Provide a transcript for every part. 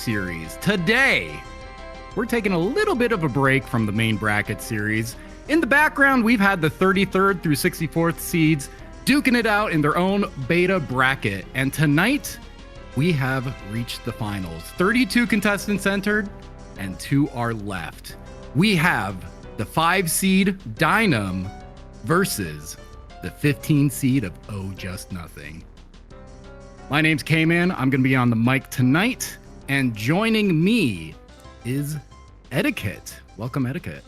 series. Today, we're taking a little bit of a break from the main bracket series. In the background, we've had the 33rd through 64th seeds duking it out in their own beta bracket. And tonight, we have reached the finals. 32 contestants entered, and 2 are left. We have the 5 seed Dynam versus the 15 seed of OhJustNothing. My name's K-Man. I'm going to be on the mic tonight, and joining me is Etiquette. Welcome, Etiquette.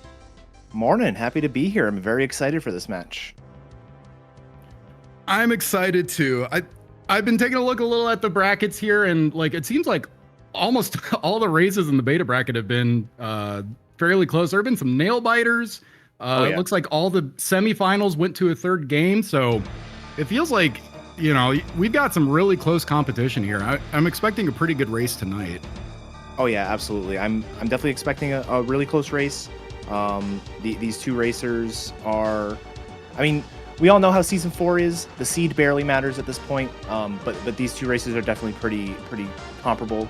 Mornin, happy to be here. I'm very excited for this match. I'm excited too. I've been taking a little at the brackets here, and like it seems like almost all the races in the beta bracket have been fairly close. There have been some nail biters. It looks like all the semifinals went to a third game, so it feels like, you know, we've got some really close competition here. I'm expecting a pretty good race tonight. Oh yeah, absolutely. I'm definitely expecting a really close race. These two racers are, I mean, we all know how season 4 is. The seed barely matters at this point, but these two races are definitely pretty comparable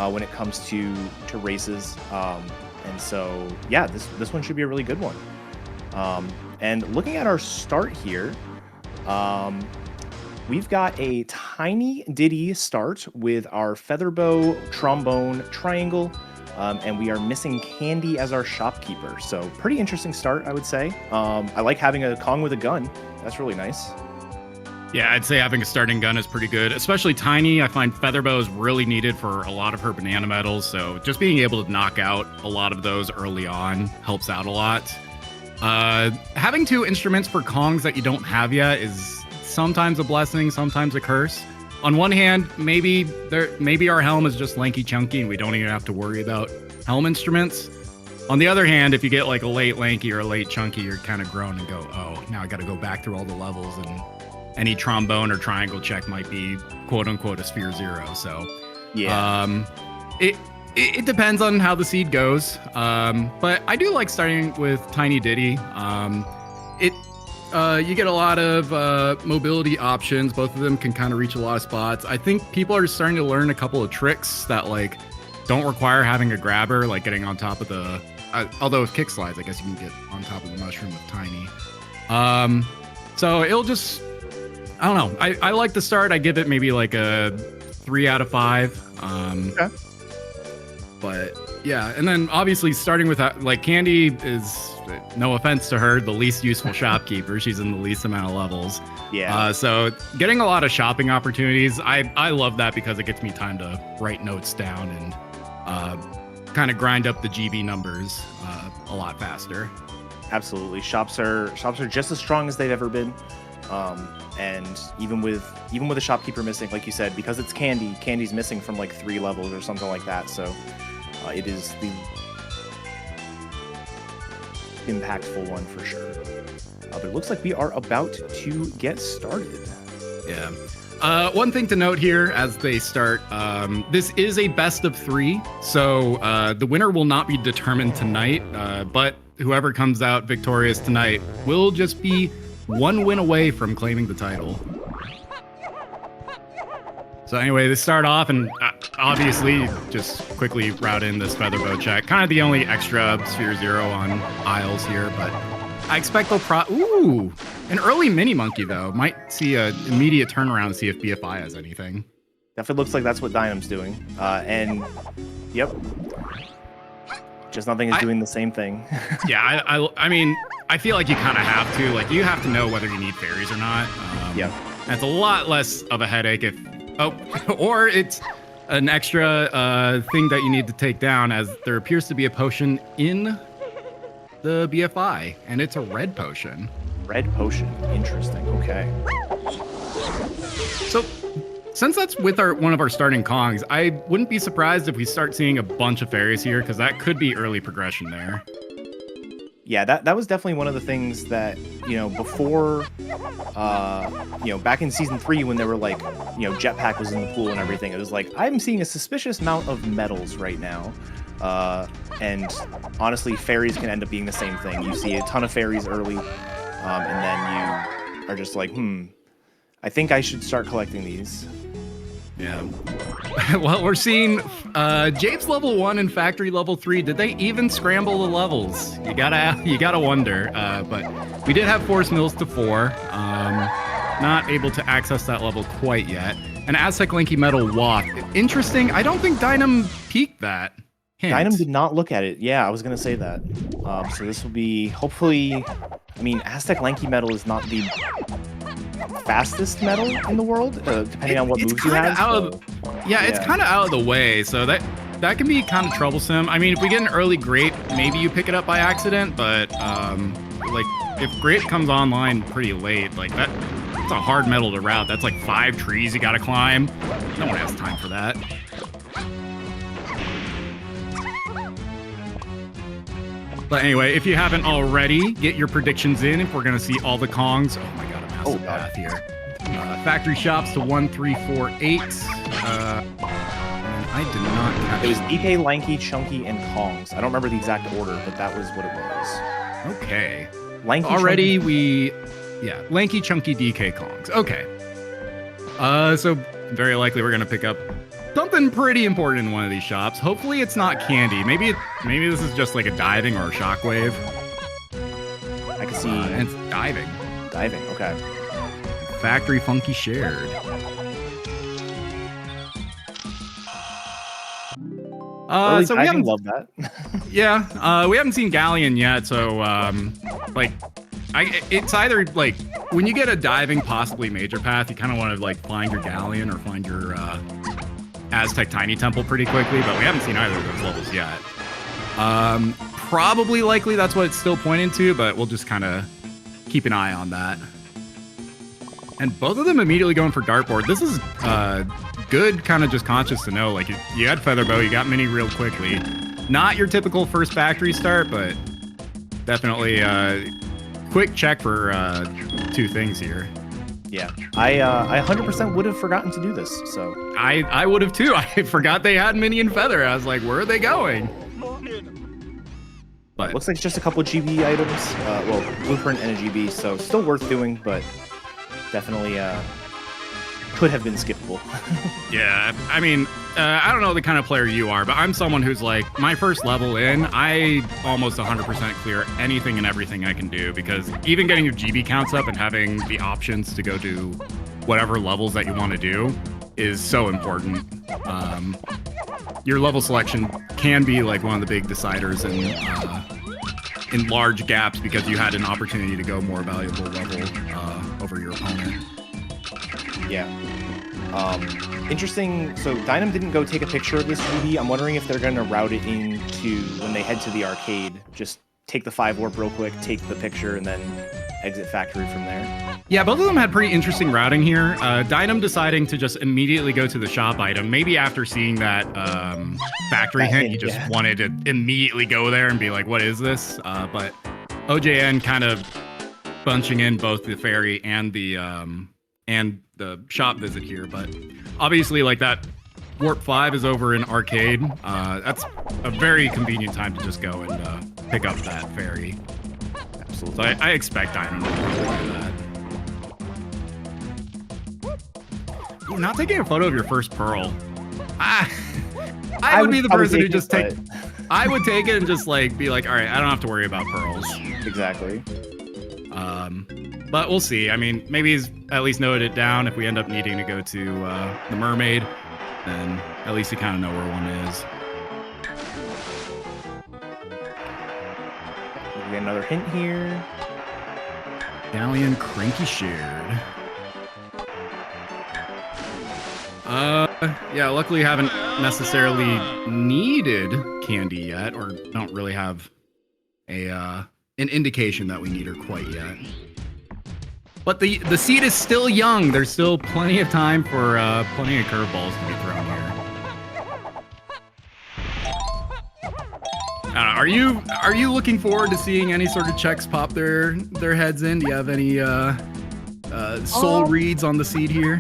when it comes to races. And so yeah, this one should be a really good one. And looking at our start here, we've got a tiny ditty start with our featherbow, trombone, triangle, and we are missing Candy as our shopkeeper. So pretty interesting start, I would say. I like having a Kong with a gun. That's really nice. Yeah, I'd say having a starting gun is pretty good, especially Tiny. I find featherbow is really needed for a lot of her banana medals. So just being able to knock out a lot of those early on helps out a lot. Having 2 instruments for Kongs that you don't have yet is sometimes a blessing, sometimes a curse. On one hand, maybe our Helm is just lanky chunky and we don't even have to worry about Helm instruments. On the other hand, if you get like a late lanky or a late chunky, you're kind of grown and go, oh, now I got to go back through all the levels, and any trombone or triangle check might be quote unquote a sphere 0. So yeah, it depends on how the seed goes. But I do like starting with Tiny Ditty. You get a lot of mobility options. Both of them can kind of reach a lot of spots. I think people are starting to learn a couple of tricks that like don't require having a grabber, like getting on top of the, although with kick slides, I guess you can get on top of the mushroom with Tiny. So it'll just, I don't know. I like the start. I give it maybe like a 3 out of 5. Okay. But yeah, and then obviously starting with like Candy is, no offense to her, the least useful shopkeeper. She's in the least amount of levels. Yeah. So getting a lot of shopping opportunities, I love that because it gets me time to write notes down and kind of grind up the GB numbers a lot faster. Absolutely, shops are just as strong as they've ever been. And even with a shopkeeper missing, like you said, because it's Candy's missing from like 3 levels or something like that. So it is the impactful one for sure. But it looks like we are about to get started. Yeah. One thing to note here as they start, this is a best of 3, so the winner will not be determined tonight, but whoever comes out victorious tonight will just be 1 win away from claiming the title. So anyway, they start off, and obviously just quickly route in this featherbow check. Kind of the only extra sphere 0 on aisles here, but I expect they'll ooh, an early mini monkey though. Might see an immediate turnaround to see if BFI has anything. Definitely looks like that's what Dynam's doing. And yep. Just Nothing is doing the same thing. Yeah, I mean, I feel like you kind of have to. Like, you have to know whether you need fairies or not. Yeah. And it's a lot less of a headache if, or it's an extra thing that you need to take down, as there appears to be a potion in the BFI, and it's a red potion. Red potion. Interesting. Okay. So, since that's with one of our starting Kongs, I wouldn't be surprised if we start seeing a bunch of fairies here, because that could be early progression there. Yeah, that was definitely one of the things that, you know, before, you know, back in season 3 when they were like, you know, Jetpack was in the pool and everything, it was like, I'm seeing a suspicious amount of medals right now. And honestly, fairies can end up being the same thing. You see a ton of fairies early, and then you are just like, I think I should start collecting these. Yeah. Well, we're seeing Jade's level 1 and Factory level 3. Did they even scramble the levels? You gotta wonder. But we did have Force Mills to 4. Not able to access that level quite yet. An Aztec Lanky Metal Waft. Interesting. I don't think Dynam peaked that. Hint. Dynam did not look at it. Yeah, I was gonna say that. So this will be hopefully. I mean, Aztec Lanky Metal is not the fastest metal in the world, depending on what moves you have. Yeah, it's kind of out of the way, so that can be kind of troublesome. I mean, if we get an early grape, maybe you pick it up by accident, but like if grape comes online pretty late, like that, it's a hard metal to route. That's like 5 trees you gotta climb. No one has time for that. But anyway, if you haven't already, get your predictions in if we're gonna see all the Kongs. Oh my god, a massive path here. Factory shops to 1, 3, 4, 8. And I did not catch. It was DK, Lanky, Chunky, and Kongs. I don't remember the exact order, but that was what it was. Okay. Lanky, already Chunky. Lanky, Chunky, DK, Kongs. Okay. So very likely we're gonna pick up something pretty important in one of these shops. Hopefully it's not candy. Maybe this is just like a diving or a shockwave. I can see. And it's diving. Diving. Okay. Factory Funky Shared. So we haven't loved that. Yeah, we haven't seen Galleon yet, so like, it's either like when you get a diving, possibly major path, you kind of want to like find your Galleon or find your Aztec Tiny Temple pretty quickly, but we haven't seen either of those levels yet. Probably likely that's what it's still pointing to, but we'll just kind of keep an eye on that. And both of them immediately going for dartboard. This is good, kind of just conscious to know. Like, you had Featherbow, you got Mini real quickly. Not your typical first factory start, but definitely quick check for 2 things here. Yeah, I 100% would have forgotten to do this. So I would have too. I forgot they had Mini and Feather. I was like, where are they going? But looks like it's just a couple GB items. Well, blueprint and a GB, so still worth doing, but definitely could have been skippable. Yeah, I mean, I don't know the kind of player you are, but I'm someone who's like, my first level in, I almost 100% clear anything and everything I can do, because even getting your GB counts up and having the options to go do whatever levels that you want to do is so important. Your level selection can be like one of the big deciders in large gaps, because you had an opportunity to go more valuable level over your opponent. Yeah. Interesting. So Dynam didn't go take a picture of this GB. I'm wondering if they're going to route it into when they head to the arcade. Just take the 5 warp real quick, take the picture, and then exit factory from there. Yeah, both of them had pretty interesting routing here. Dynam deciding to just immediately go to the shop item. Maybe after seeing that factory hint, he just wanted to immediately go there and be like, what is this? But OJN kind of bunching in both the ferry and the shop visit here. But obviously, like, that Warp 5 is over in arcade. That's a very convenient time to just go and pick up that ferry. Absolutely. So I expect Dynam to probably do that. Ooh, not taking a photo of your first pearl. I would be the person who just take. I would take it and just like be like, all right, I don't have to worry about pearls. Exactly. But we'll see. I mean, maybe he's at least noted it down. If we end up needing to go to the mermaid, then at least you kind of know where one is. We get another hint here. Galleon Cranky Shared. Yeah, luckily haven't necessarily needed candy yet, or don't really have an indication that we need her quite yet. But the seed is still young. There's still plenty of time for plenty of curveballs to be thrown here. Are you looking forward to seeing any sort of checks pop their heads in? Do you have any soul reads on the seed here?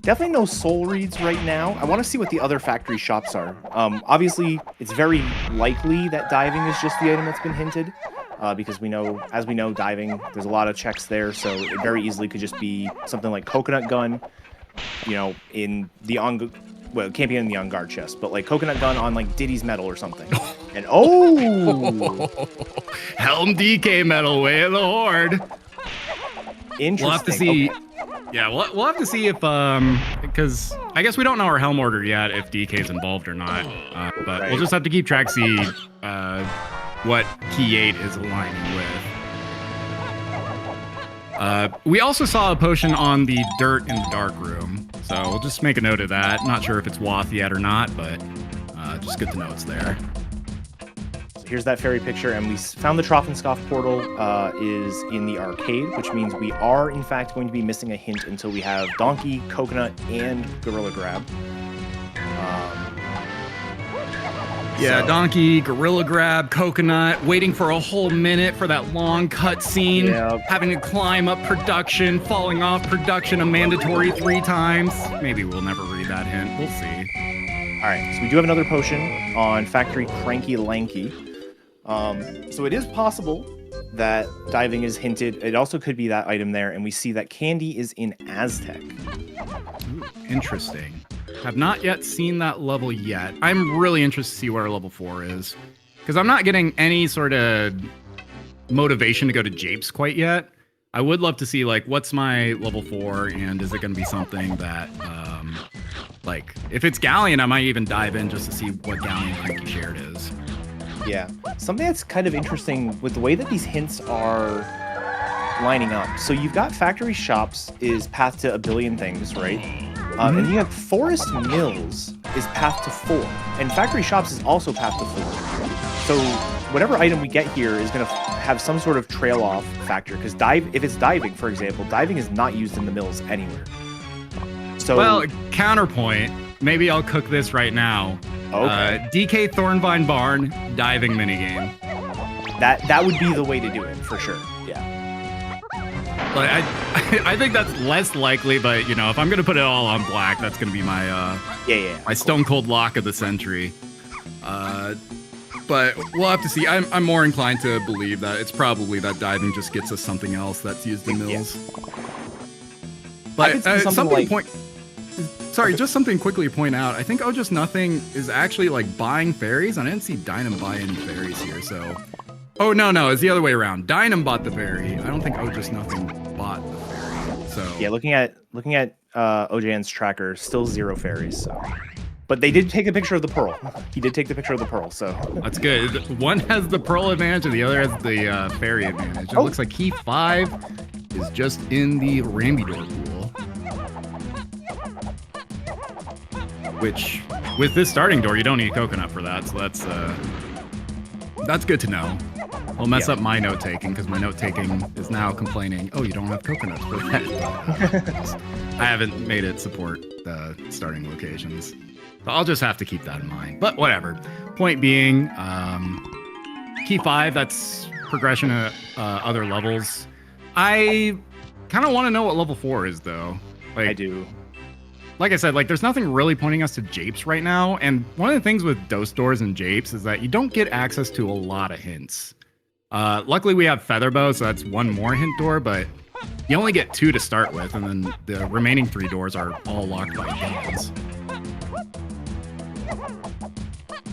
Definitely no soul reads right now. I want to see what the other factory shops are. Obviously, it's very likely that diving is just the item that's been hinted, because as we know, diving, there's a lot of checks there, so it very easily could just be something like Coconut Gun, you know, in the well, it can't be in the on guard chest, but like coconut gun on like Diddy's medal or something. And oh, Helm DK medal, way of the horde. interesting. We'll have to see. Okay. Yeah, we'll have to see if because I guess we don't know our Helm order yet if DK's involved or not. But Right. we'll just have to keep track, see what key 8 is aligning with. We also saw a potion on the dirt in the dark room, so we'll just make a note of that. Not sure if it's Wath yet or not, but just good to know it's there. So here's that fairy picture, and we found the Trophenscoff portal is in the arcade, which means we are in fact going to be missing a hint until we have Donkey, Coconut, and Gorilla Grab. Yeah, so- Donkey, Gorilla Grab, Coconut, waiting for a whole minute for that long cutscene, Yep. having to climb up production, falling off production a mandatory 3 times. Maybe we'll never read that hint. We'll see. All right, so we do have another potion on Factory Cranky Lanky. So it is possible that diving is hinted. It also could be that item there, and we see that candy is in Aztec. Ooh, interesting. Have not yet seen that level yet. I'm really interested to see where level 4 is, because I'm not getting any sort of motivation to go to Japes quite yet. I would love to see like what's my level 4, and is it going to be something that like if it's Galleon, I might even dive in just to see what Galleon Cranky Shared is. Yeah, something that's kind of interesting with the way that these hints are lining up. So you've got Factory Shops is path to a billion things, right? And you have Forest Mills is path to 4, and Factory Shops is also path to 4. So whatever item we get here is going to have some sort of trail off factor, because if it's diving, for example, diving is not used in the mills anywhere. So Well, counterpoint. Maybe I'll cook this right now. okay, DK Thornvine Barn diving minigame. that would be the way to do it for sure. Yeah. Like I think that's less likely, but you know, if I'm gonna put it all on black, that's gonna be my Yeah. my stone cold lock of the century. But we'll have to see. I'm more inclined to believe that it's probably that diving just gets us something else that's used in mills. I could But see something like- Sorry, just something quickly to point out. I think OhJustNothing is actually like buying fairies. I didn't see Dynam buy any fairies here, so. Oh no, it's the other way around. Dynam bought the fairy. I don't think OhJustNothing bought the fairy. So Yeah, looking at OJN's tracker, still 0 fairies. So, but they did take a picture of the pearl. He did take the picture of the pearl. So that's good. One has the pearl advantage, and the other has the fairy advantage. It Oh. looks like key 5 is just in the Rambidor pool. Which, with this starting door, you don't need coconut for that, so that's good to know. It'll mess up my note taking, because my note taking is now complaining, oh, you don't have coconuts for that. I haven't made it support the starting locations. So I'll just have to keep that in mind. But whatever. Point being, key 5, that's progression at other levels. I kind of want to know what level 4 is, though. Like, I do. Like I said, like there's nothing really pointing us to Japes right now, and one of the things with Dose Doors and Japes is that you don't get access to a lot of hints. Luckily we have Featherbow, so that's 1 more hint door, but you only get 2 to start with, and then the remaining 3 doors are all locked by hands.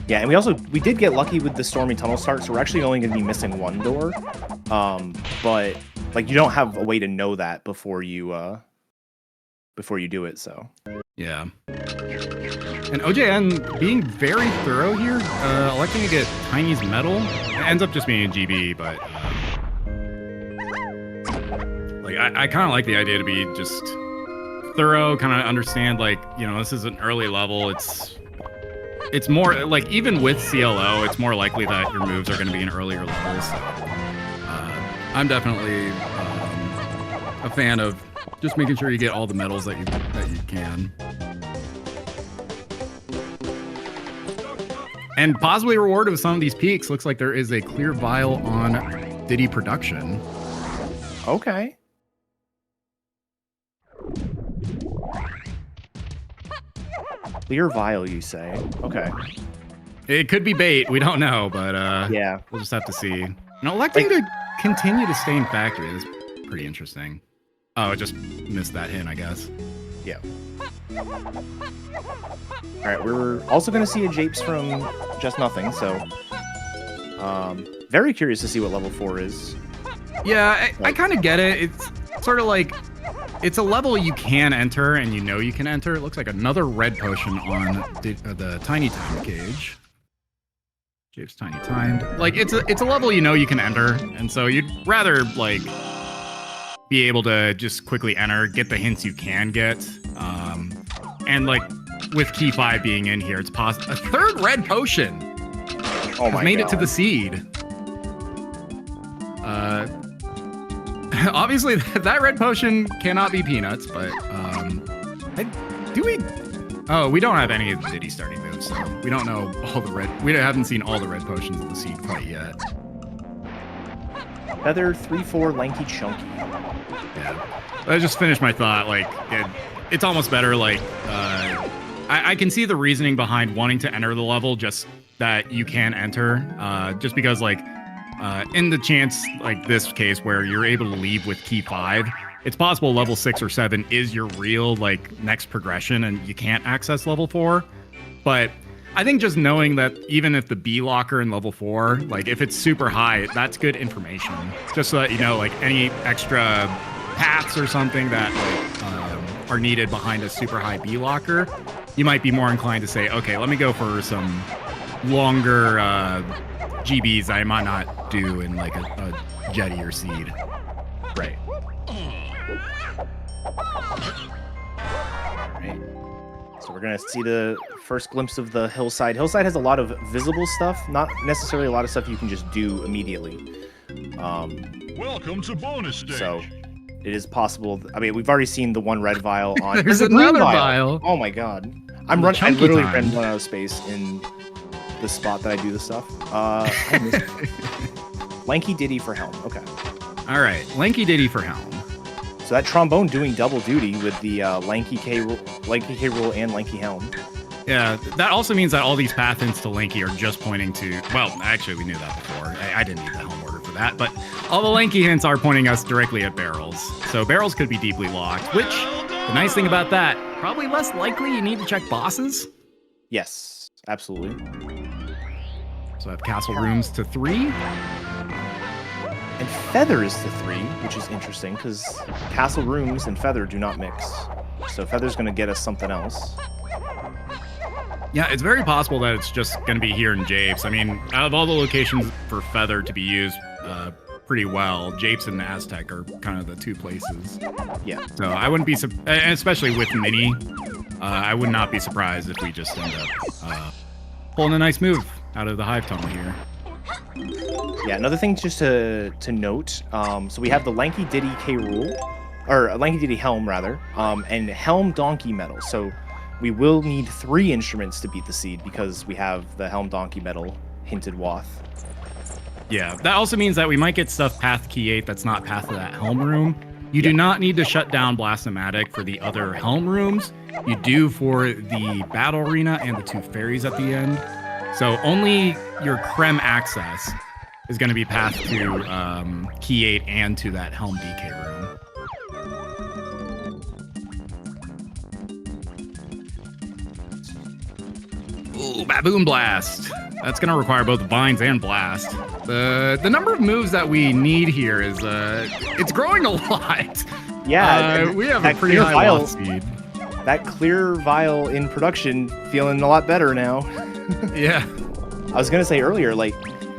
Yeah, and we did get lucky with the Stormy Tunnel start, so we're actually only going to be missing 1 door. But like you don't have a way to know that before you do it. So Yeah. And OJN being very thorough here, electing to get Tiny's medal. It ends up just being a GB, but like I kind of like the idea to be just thorough, kind of understand like, you know, this is an early level. It's more like even with CLO, it's more likely that your moves are going to be in earlier levels. So, I'm definitely a fan of just making sure you get all the medals that you can. And possibly rewarded with some of these peaks. Looks like there is a clear vial on Diddy production. okay. Clear vial, you say? Okay. It could be bait. We don't know, but Yeah. we'll just have to see. And electing to continue to stay in factory is pretty interesting. Oh, I just missed that hint, I guess. Yeah. All right, we're also going to see a Japes from Just Nothing, so very curious to see what level 4 is. Yeah, I kind of get it. It's sort of like, it's a level you can enter and you know you can enter. It looks like another red potion on the Tiny Time gauge. Japes Tiny Timed. Like, it's a level you know you can enter, and so you'd rather, like, be able to just quickly enter, get the hints you can get. And, like, with Key 5 being in here, it's possible. A third red potion! Oh my made God. it to the seed. Obviously, that red potion cannot be peanuts, but oh, we don't have any of the Diddy starting moves, so we don't know all the red. We haven't seen all the red potions of the seed quite yet. Feather 3/4 lanky chunky. Yeah, I just finished my thought. Like, it's almost better. Like, I can see the reasoning behind wanting to enter the level, just that you can enter, just because, like, in the chance like this case where you're able to leave with Key 5, it's possible level 6 or 7 is your real, like, next progression and you can't access level 4. But I think just knowing that even if the B locker in level 4, like, if it's super high, that's good information. Just so that you know, like, any extra paths or something that, like, are needed behind a super high B locker, you might be more inclined to say, okay, let me go for some longer GBs I might not do in, like, a jetty or seed. Right. Alright. So we're gonna see the first glimpse of the hillside. Hillside has a lot of visible stuff, not necessarily a lot of stuff you can just do immediately. Welcome to bonus stage. So it is possible. I mean, we've already seen the one red vial on. There's a green another vial. Oh my God! I Chunky literally time. ran one out of space in the spot that I do this stuff. I missed it. Lanky Diddy for Helm. Okay. All right, Lanky Diddy for Helm. So that trombone doing double duty with the Lanky K rule and Lanky Helm. Yeah, that also means that all these path hints to Lanky are just pointing to, well, actually we knew that before. I didn't need the Helm order for that, but all the Lanky hints are pointing us directly at barrels. So barrels could be deeply locked, which, the nice thing about that, probably less likely you need to check bosses. Yes, absolutely. So I have castle rooms to 3. And Feather is to 3, which is interesting because castle rooms and Feather do not mix. So Feather's going to get us something else. Yeah, it's very possible that it's just going to be here in Japes. I mean, out of all the locations for Feather to be used pretty well, Japes and Aztec are kind of the two places. Yeah. So I wouldn't be, and especially with Mini, I would not be surprised if we just end up pulling a nice move out of the Hive Tunnel here. Yeah, another thing just to note, so we have the Lanky Diddy K rule, or Lanky Diddy Helm rather, and Helm Donkey Medal. So we will need 3 instruments to beat the seed because we have the Helm Donkey Medal hinted Wath. Yeah, that also means that we might get stuff path Key 8 that's not path to that Helm room. You do not need to shut down Blastomatic for the other Helm rooms. You do for the Battle Arena and the 2 fairies at the end. So only your Creme access is going to be passed to Key 8 and to that Helm DK room. Ooh, Baboon Blast. That's going to require both Vines and Blast. The number of moves that we need here is, it's growing a lot. Yeah, we have a pretty high Watt speed. That clear vial in production feeling a lot better now. Yeah. I was gonna say earlier, like,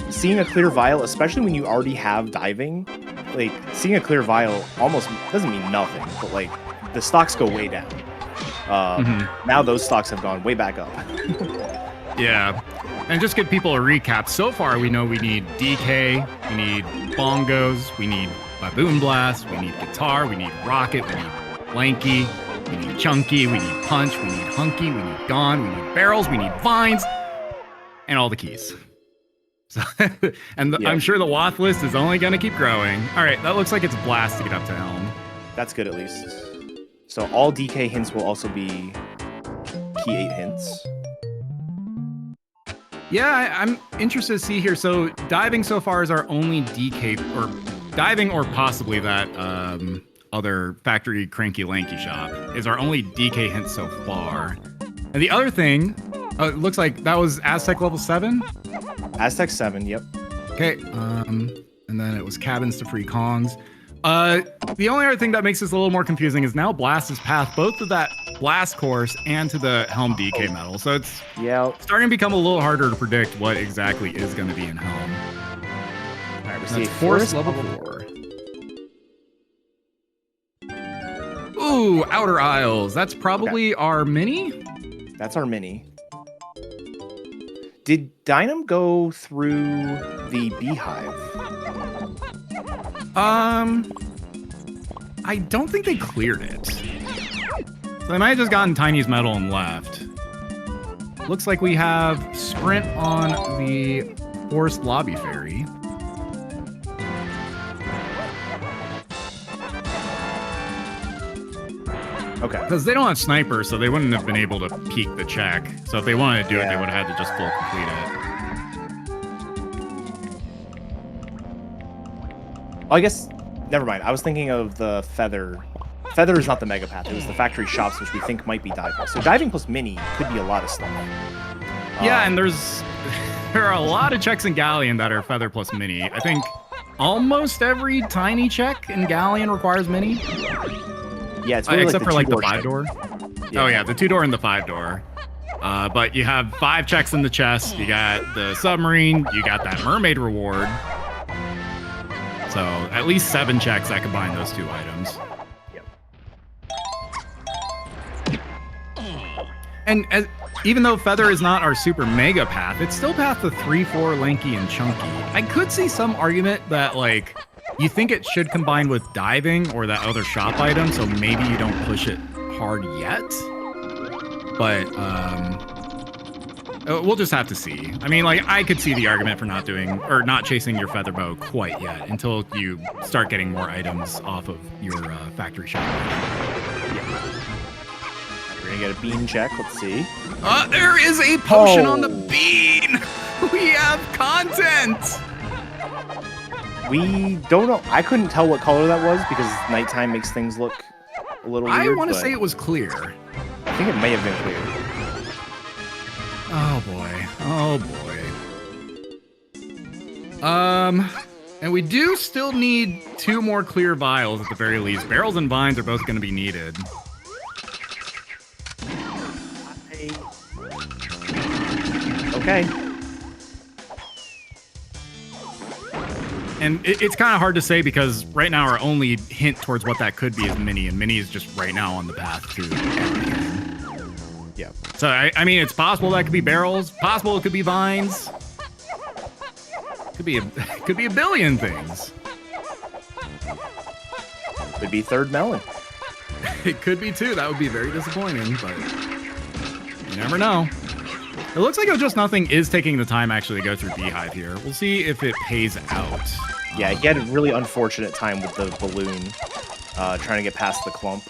seeing a clear vial, especially when you already have diving, like, seeing a clear vial almost doesn't mean nothing, but, like, the stocks go way down. Now those stocks have gone way back up. Yeah. And just give people a recap. So far, we know we need DK, we need bongos, we need Baboon Blast, we need guitar, we need rocket, we need lanky, we need chunky, we need punch, we need hunky, we need gone, we need barrels, we need vines, and all the keys. So, and I'm sure the Wath list is only going to keep growing. All right, that looks like it's blast to get up to Helm. That's good at least. So all DK hints will also be Key 8 hints. Yeah, I'm interested to see here. So diving so far is our only DK, or diving or possibly that other factory cranky lanky shop is our only DK hint so far. And the other thing, it looks like that was Aztec level 7. Aztec 7, yep. Okay, and then it was cabins to free Kongs. The only other thing that makes this a little more confusing is now Blast is path both to that Blast course and to the Helm DK medal. So it's starting to become a little harder to predict what exactly is going to be in Helm. All right, we That's see Forest level 4. Ooh, Outer Isles. That's probably our mini? That's our mini. Did Dynam go through the beehive? I don't think they cleared it. So they might have just gotten Tiny's medal and left. Looks like we have sprint on the Forest Lobby Ferry. Okay. Because they don't have sniper, so they wouldn't have been able to peek the check. So if they wanted to do it, they would have had to just full complete it. I guess, never mind. I was thinking of the Feather. Feather is not the Mega Path. It was the factory shops, which we think might be diving. So diving plus mini could be a lot of stuff. Yeah, and there are a lot of checks in Galleon that are Feather plus mini. I think almost every tiny check in Galleon requires mini. Yeah, it's really except for like the 5-door. 5-door. Yeah. Oh yeah, the 2-door and the 5-door. But you have 5 checks in the chest. You got the submarine. You got that mermaid reward. So at least 7 checks that combine those 2 items. Yep. And even though Feather is not our super mega path, it's still path to 3, 4, lanky, and chunky. I could see some argument that like you think it should combine with diving or that other shop item, so maybe you don't push it hard yet. But we'll just have to see. I mean, like, I could see the argument for not doing or not chasing your feather bow quite yet until you start getting more items off of your factory shop. Yeah. We're gonna get a bean check. Let's see. There is a potion on the bean. We have content. We don't know. I couldn't tell what color that was because nighttime makes things look a little weird. I want to say it was clear. I think it may have been clear. Oh boy. Oh boy. And we do still need 2 more clear vials at the very least. Barrels and vines are both going to be needed. Okay. And it's kind of hard to say because right now our only hint towards what that could be is Mini, and Mini is just right now on the path to everything. Yeah. So, I mean, it's possible that could be barrels. Possible it could be vines. Could be a billion things. Could be third melon. It could be too. That would be very disappointing, but you never know. It looks like OhJustNothing is taking the time actually to go through Beehive here. We'll see if it pays out. Yeah, he had a really unfortunate time with the balloon, trying to get past the clump.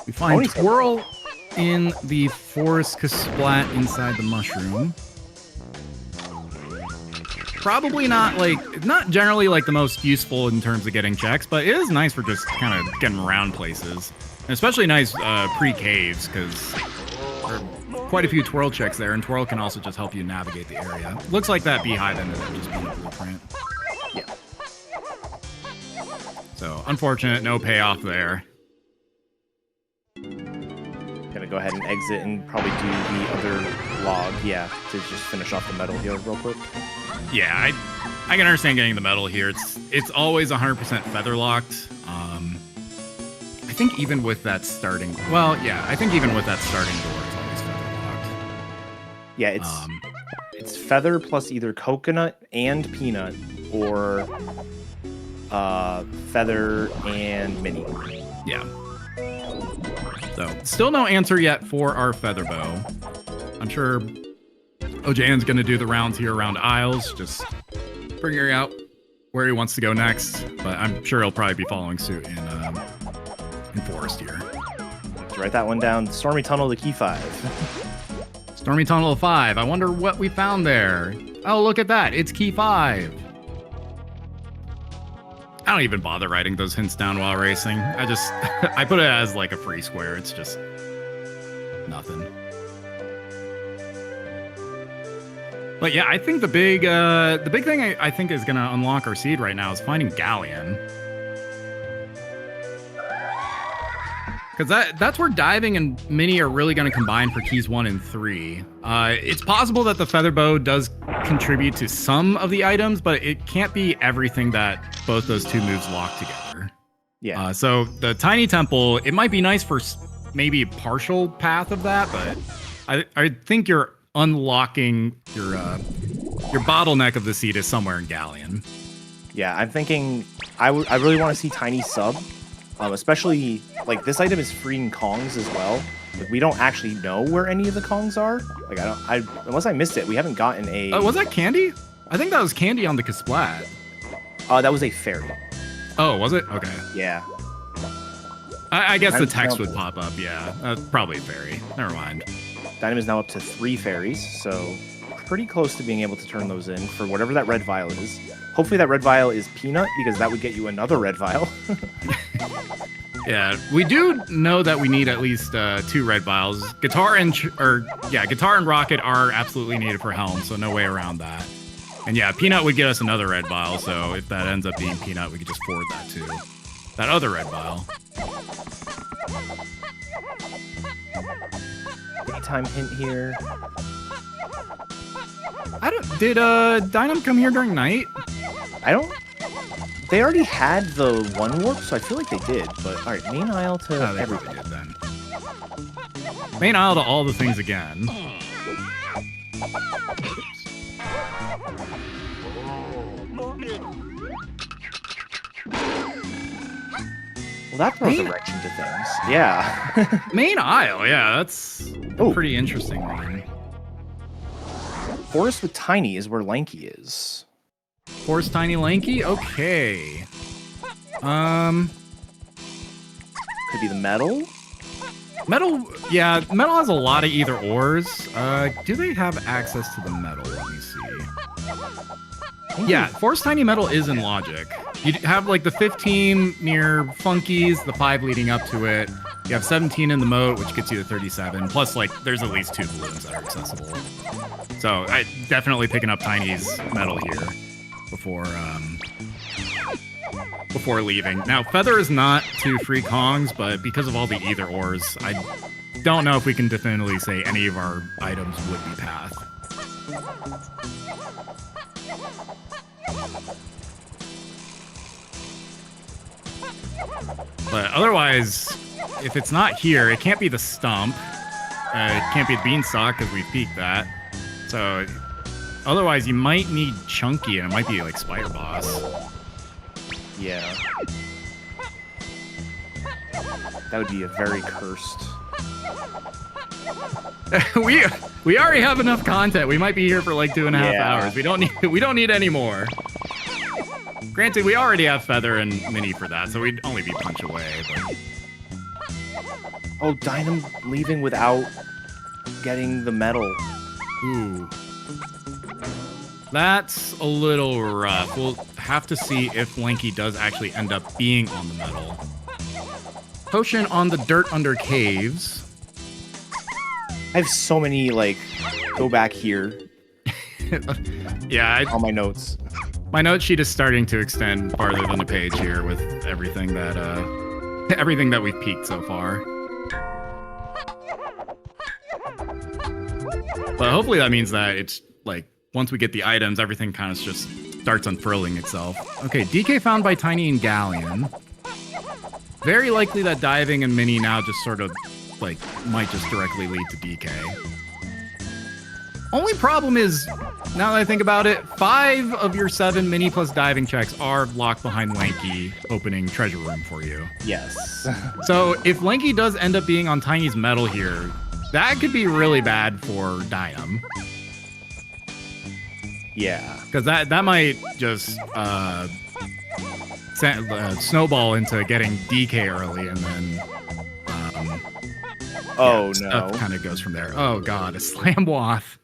We find Twirl in the forest Kasplat inside the mushroom. Probably not generally like the most useful in terms of getting checks, but it is nice for just kind of getting around places. And especially nice pre-caves, because there are quite a few twirl checks there, and twirl can also just help you navigate the area. Looks like that beehive ended up just being a blueprint. Yeah. So, unfortunate, no payoff there. Gonna go ahead and exit and probably do the other log, yeah, to just finish off the medal here real quick. Yeah, I can understand getting the medal here. It's always 100% feather locked. I think even with that starting, I think even with that starting door, it's always feather locked. Yeah, it's feather plus either coconut and peanut, or feather and mini. Yeah. So, still no answer yet for our feather bow. I'm sure OJN's going to do the rounds here around Isles, just figuring out where he wants to go next. But I'm sure he'll probably be following suit in Forest here. Let's write that one down. Stormy Tunnel to Key 5. Stormy Tunnel 5. I wonder what we found there. Oh, look at that. It's Key 5. don't even bother writing those hints down while racing. I put it as like a free square. It's just nothing. But yeah, I think the big thing I think is gonna unlock our seed right now is finding Galleon. Because that's where diving and mini are really going to combine for keys 1 and 3. It's possible that the feather bow does contribute to some of the items, but it can't be everything that both those two moves lock together. Yeah. So the tiny temple, it might be nice for maybe a partial path of that, but I think you're unlocking your bottleneck of the seed is somewhere in Galleon. Yeah, I'm thinking I really want to see Tiny sub. Especially, like, this item is freeing Kongs as well. Like, we don't actually know where any of the Kongs are. Like, unless I missed it, we haven't gotten a... was that Candy? I think that was Candy on the Kasplat. That was a fairy. Oh, was it? Okay. Yeah. I guess the text would pop up, yeah. Probably a fairy. Never mind. Dynam is now up to 3 fairies, so pretty close to being able to turn those in for whatever that red vial is. Hopefully that red vial is Peanut, because that would get you another red vial. Yeah, we do know that we need at least 2 red vials. Guitar and Rocket are absolutely needed for Helm, so no way around that. And yeah, Peanut would get us another red vial, so if that ends up being Peanut, we could just forward that to that other red vial. Daytime hint here. Did Dynam come here during night? They already had the 1 warp, so I feel like they did. But all right, main aisle to everybody. Did then. Main aisle to all the things again. Well, that throws a wrench into things. Yeah. Main aisle, yeah, that's a pretty interesting one. Forest with Tiny is where Lanky is. Forest Tiny Lanky? Okay. Could be the metal? Metal has a lot of either ors. Do they have access to the metal? Let me see. Yeah, Forest Tiny Metal is in Logic. You have like the 15 near Funkies, the 5 leading up to it. You have 17 in the moat, which gets you to 37. Plus, like, there's at least 2 balloons that are accessible. So, I definitely picking up Tiny's metal here before leaving. Now, Feather is not 2 free Kongs, but because of all the either ors, I don't know if we can definitively say any of our items would be path. But otherwise, if it's not here, it can't be the stump. It can't be the beanstalk because we peeked that. So otherwise, you might need Chunky, and it might be like Spider Boss. Yeah. That would be a very cursed. we already have enough content. We might be here for like 2.5 hours. We don't need any more. Granted, we already have Feather and Mini for that, so we'd only be punch away. But... Oh, Dynam leaving without getting the medal. Ooh. That's a little rough. We'll have to see if Lanky does actually end up being on the medal. Potion on the dirt under caves. I have so many, like, go back here. Yeah. All my notes. My note sheet is starting to extend farther than the page here with everything that we've peaked so far. But hopefully that means that it's like once we get the items, everything kind of just starts unfurling itself. Okay, DK found by Tiny and Galleon. Very likely that diving and Mini now just sort of like might just directly lead to DK. Only problem is, now that I think about it, 5 of your 7 Mini plus diving checks are locked behind Lanky opening treasure room for you. Yes. So if Lanky does end up being on Tiny's medal here, that could be really bad for Dynam. Yeah. Because that might just snowball into getting DK early, and then stuff kind of goes from there. Oh god, a Slam Wath.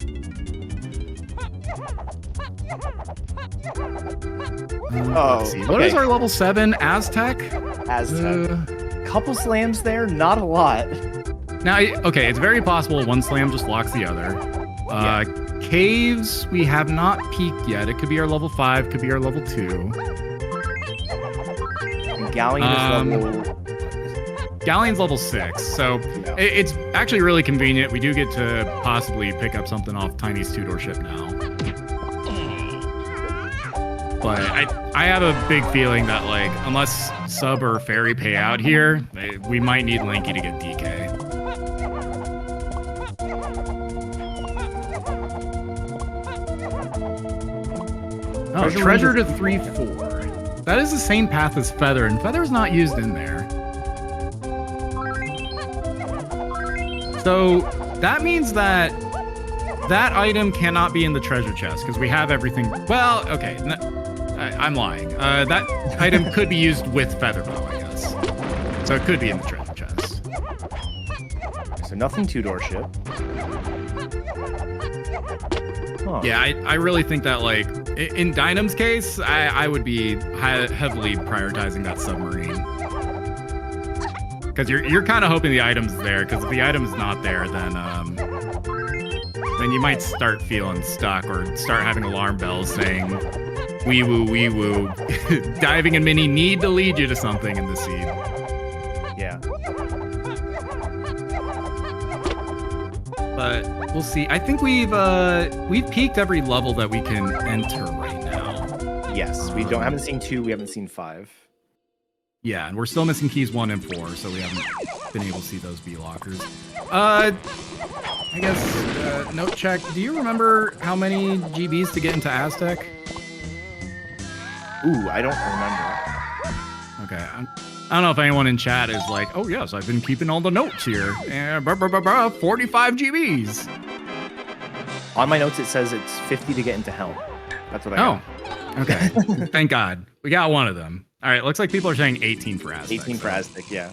Let's see. What is our level 7 Aztec? Aztec. Couple slams there, not a lot. Now, okay, it's very possible one slam just locks the other. Caves, we have not peaked yet. It could be our level 5, could be our level 2. And Galleon is level... Galleon's level 6, so it's actually really convenient. We do get to possibly pick up something off Tiny's two-door ship now. But I have a big feeling that, like, unless Sub or Fairy pay out here, we might need Lanky to get DK. Oh, treasure to 3-4. That is the same path as Feather, and Feather's not used in there. So that means that that item cannot be in the treasure chest because we have everything. Well, okay, I'm lying. That item could be used with Featherbow, I guess. So it could be in the treasure chest. So nothing two-door ship. Huh. Yeah, I really think that, like, in Dynam's case, I would be heavily prioritizing that submarine. Because you're kind of hoping the item's there, because if the item's not there, then you might start feeling stuck or start having alarm bells saying, wee woo, wee woo. Diving and Mini need to lead you to something in the seed. Yeah. But we'll see. I think we've peaked every level that we can enter right now. Yes, we haven't seen 2, we haven't seen 5. Yeah, and we're still missing keys 1 and 4, so we haven't been able to see those B lockers. I guess, note check. Do you remember how many GBs to get into Aztec? Ooh, I don't remember. Okay, I don't know if anyone in chat is like, oh yes, I've been keeping all the notes here. 45 GBs. On my notes, it says it's 50 to get into Helm. That's what I got. Oh, okay. Thank God. We got one of them. All right, looks like people are saying 18 for Aztec. 18 for Aztec, yeah.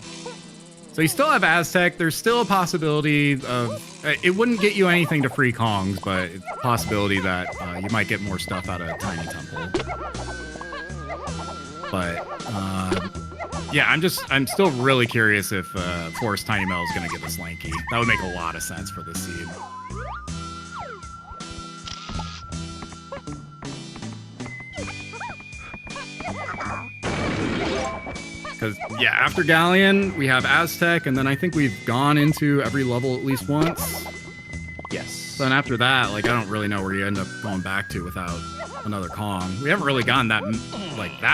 So you still have Aztec. There's still a possibility of... it wouldn't get you anything to free Kongs, but it's a possibility that you might get more stuff out of Tiny Temple. But, yeah, I'm still really curious if Forest Tiny Metal is going to give us Lanky. That would make a lot of sense for this seed. Because, yeah, after Galleon, we have Aztec, and then I think we've gone into every level at least once. Yes. Then after that, like, I don't really know where you end up going back to without another Kong. We haven't really gotten that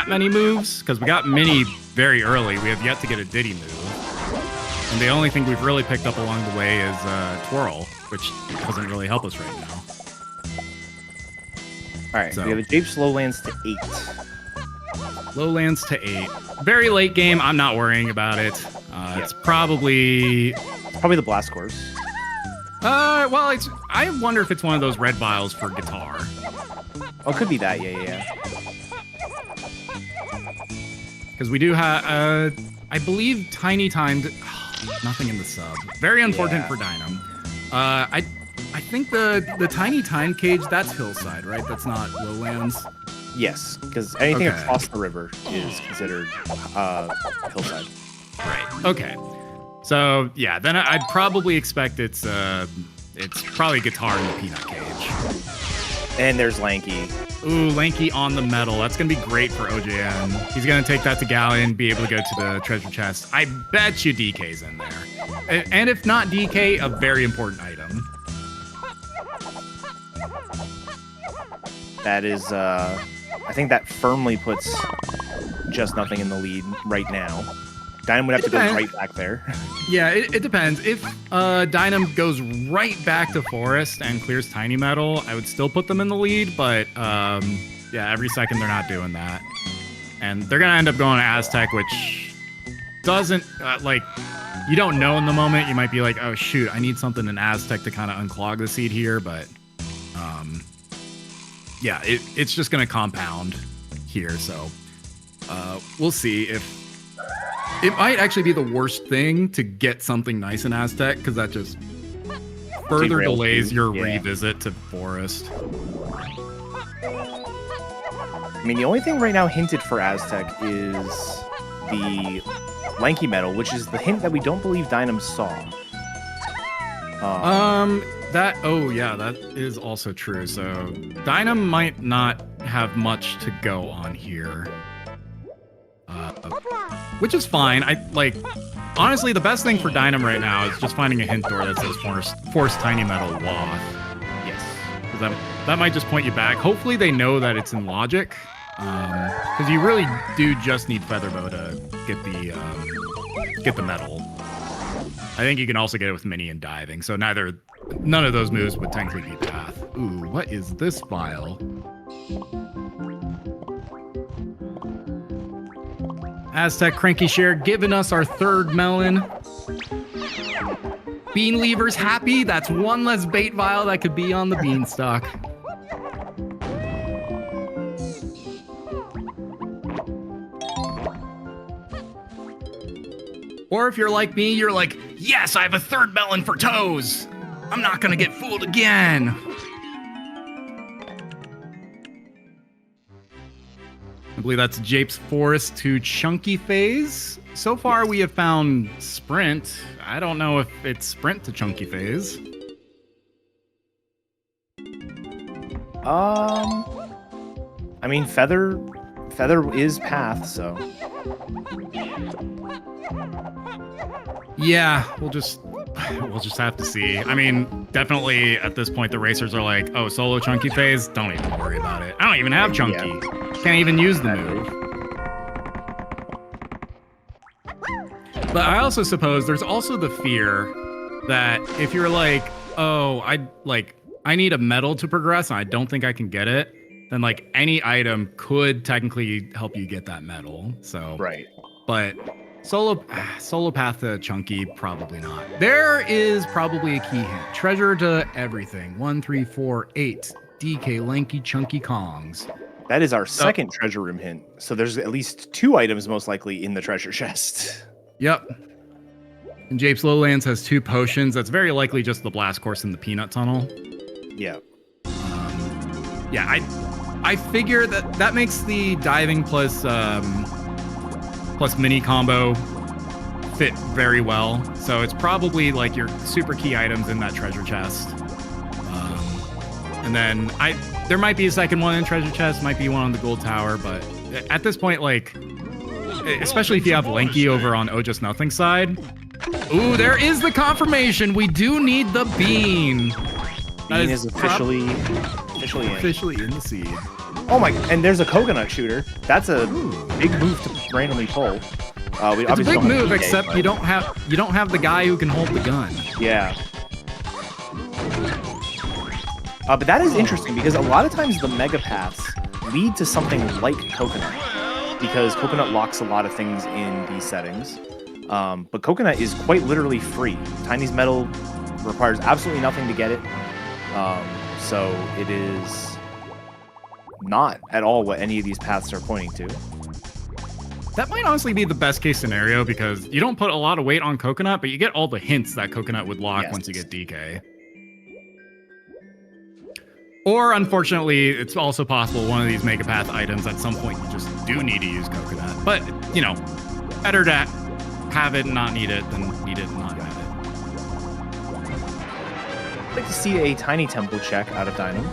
many moves, because we got Mini very early. We have yet to get a Diddy move. And the only thing we've really picked up along the way is Twirl, which doesn't really help us right now. All right, so we have a Japes Lowlands to 8. Lowlands to 8. Very late game. I'm not worrying about it. It's probably the Blast Course. Well, I wonder if it's one of those red vials for guitar. Oh, it could be that. Yeah. Because we do have, I believe, Tiny timed. Nothing in the sub. Very unfortunate for Dynam. I think the Tiny time cage, that's Hillside, right? That's not Lowlands. Yes, because anything across the river is considered Hillside. Right. Okay. So yeah, then I'd probably expect it's probably guitar in the peanut cage. And there's Lanky. Ooh, Lanky on the metal. That's gonna be great for OJN. He's gonna take that to Galleon, be able to go to the treasure chest. I bet you DK's in there. And if not DK, a very important item. That is, I think that firmly puts Just Nothing in the lead right now. Dynam would have to go right back there. Yeah, it depends. If Dynam goes right back to Forest and clears Tiny Metal, I would still put them in the lead, but yeah, every second they're not doing that. And they're going to end up going to Aztec, which doesn't, you don't know in the moment. You might be like, oh, shoot, I need something in Aztec to kind of unclog the seed here, but yeah, it's just going to compound here, so we'll see if... It might actually be the worst thing to get something nice in Aztec, because that just further Derail delays too. your Yeah. revisit to Forest. I mean, the only thing right now hinted for Aztec is the Lanky Metal, which is the hint that we don't believe Dynam saw. Oh yeah, that is also true. So Dynam might not have much to go on here. Which is fine. Honestly, the best thing for Dynam right now is just finding a hint door that says Force Tiny Metal Wath. Yes. Because that might just point you back. Hopefully they know that it's in logic. Because you really do just need Featherbow to get the metal. I think you can also get it with Mini and Diving, so none of those moves would technically be Path. Ooh, what is this file? Aztec Cranky Share giving us our third melon. Bean Lever's happy. That's one less bait vial that could be on the beanstalk. Or if you're like me, you're like, yes, I have a third melon for toes. I'm not gonna get fooled again. I believe that's Jape's Forest to Chunky phase. So far, we have found Sprint. I don't know if it's Sprint to Chunky phase. I mean, Feather is Path, so. Yeah, we'll just have to see. I mean, definitely at this point, the racers are like, oh, solo Chunky phase? Don't even worry about it. I don't even have Chunky. Yeah. Can't even use the move. But I also suppose there's also the fear that if you're like, oh, I need a medal to progress and I don't think I can get it, then like any item could technically help you get that medal. So Right. But solo path to Chunky, probably not. There is probably a key hint. Treasure to everything. 1, 3, 4, 8. DK Lanky Chunky Kongs. That is our second treasure room hint. So there's at least 2 items most likely in the treasure chest. Yep. And Jape's Lowlands has 2 potions. That's very likely just the blast course and the peanut tunnel. Yeah. Yeah, I figure that makes the diving plus mini combo fit very well. So it's probably like your super key items in that treasure chest. And then there might be a second one in treasure chest, might be one on the gold tower, but at this point, like, especially if you have Lanky over on OhJustNothing side. Ooh, there is the confirmation. We do need the bean. Bean is officially in the seed. Oh my! And there's a coconut shooter. That's a big move to randomly pull. It's a big move, except but you don't have the guy who can hold the gun. Yeah. But that is interesting because a lot of times the mega paths lead to something like coconut, because coconut locks a lot of things in these settings. But coconut is quite literally free. Tiny's metal requires absolutely nothing to get it. So it is not at all what any of these paths are pointing to. That might honestly be the best case scenario because you don't put a lot of weight on coconut, but you get all the hints that coconut would lock once you get DK. Or unfortunately, it's also possible one of these Mega Path items at some point you just do need to use coconut. But, you know, better to have it and not need it than need it and not have it. I'd like to see a tiny temple check out of Dynam.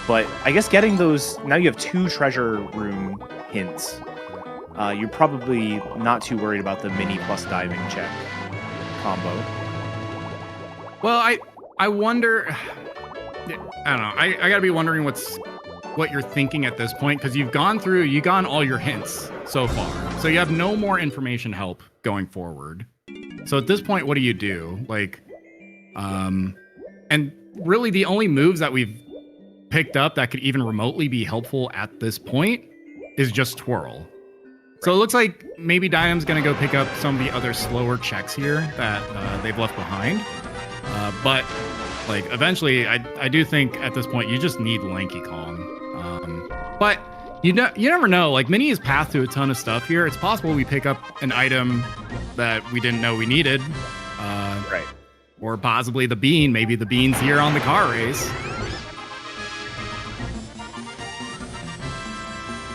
But I guess getting those, now you have 2 treasure room hints. You're probably not too worried about the mini plus diving check combo. Well, I wonder, I don't know, I gotta be wondering what you're thinking at this point, because you've gone all your hints so far. So you have no more information help going forward. So at this point, what do you do? Like, and really the only moves that we've picked up that could even remotely be helpful at this point is just Twirl. So it looks like maybe Dynam's gonna go pick up some of the other slower checks here that they've left behind. But like eventually, I do think at this point you just need Lanky Kong. But you never know. Like Mini is path to a ton of stuff here. It's possible we pick up an item that we didn't know we needed. Right. Or possibly the bean. Maybe the bean's here on the car race.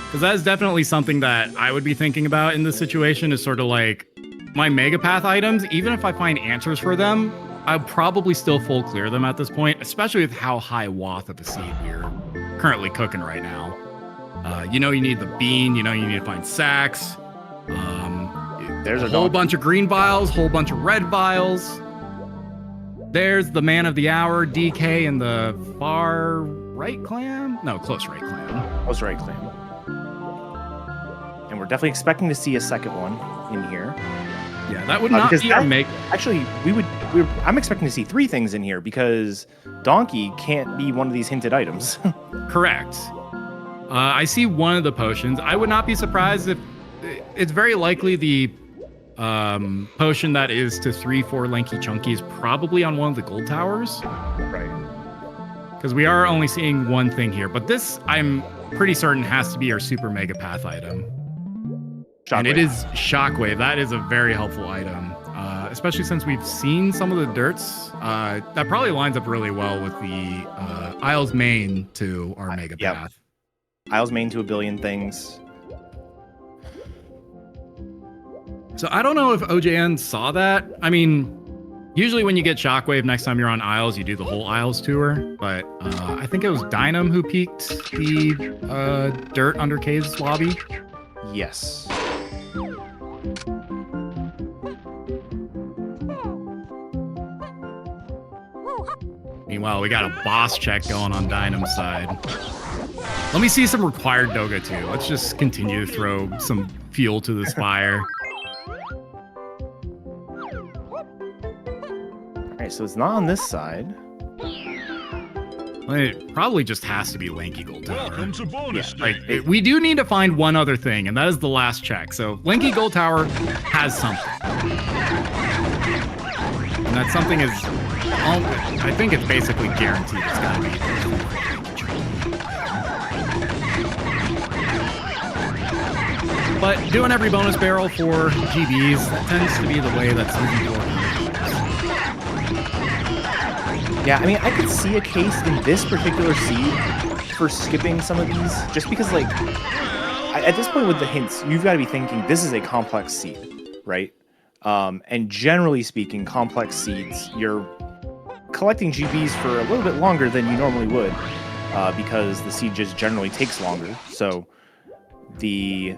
Because that is definitely something that I would be thinking about in this situation, is sort of like my Mega Path items, even if I find answers for them, I'll probably still full clear them at this point, especially with how high wath of a seed we're currently cooking right now. You know you need the bean, you know you need to find sacks. There's a whole bunch of green vials, whole bunch of red vials. There's the man of the hour, DK, in the far right clan? No, close right clan. Close right clan. And we're definitely expecting to see a second one in here. Yeah, that would not be our make. Actually, I'm expecting to see 3 things in here because Donkey can't be one of these hinted items. Correct. I see one of the potions. I would not be surprised if it's very likely the potion that is to 3-4 lanky chunky is probably on one of the gold towers. Right. Because we are only seeing one thing here, but this I'm pretty certain has to be our super mega path item. Shockwave. And it is Shockwave. That is a very helpful item, especially since we've seen some of the dirts. That probably lines up really well with the Isles main to our mega path. Isles main to a billion things. So I don't know if OJN saw that. I mean, usually when you get Shockwave, next time you're on Isles, you do the whole Isles tour. But I think it was Dynam who peaked the dirt under K's lobby. Yes. Meanwhile, we got a boss check going on Dynam's side. Let me see some required Doga too. Let's just continue to throw some fuel to this fire. Alright, so it's not on this side. It probably just has to be Lanky Gold Tower. Welcome to bonus day. We do need to find one other thing, and that is the last check. So Lanky Gold Tower has something. And that something is, I think it's basically guaranteed it's got to be. But doing every bonus barrel for GBs, that tends to be the way that Season 4 works. Yeah, I mean, I could see a case in this particular seed for skipping some of these, just because, like, at this point with the hints, you've got to be thinking this is a complex seed, right? And generally speaking, complex seeds, you're collecting GBs for a little bit longer than you normally would, because the seed just generally takes longer. So the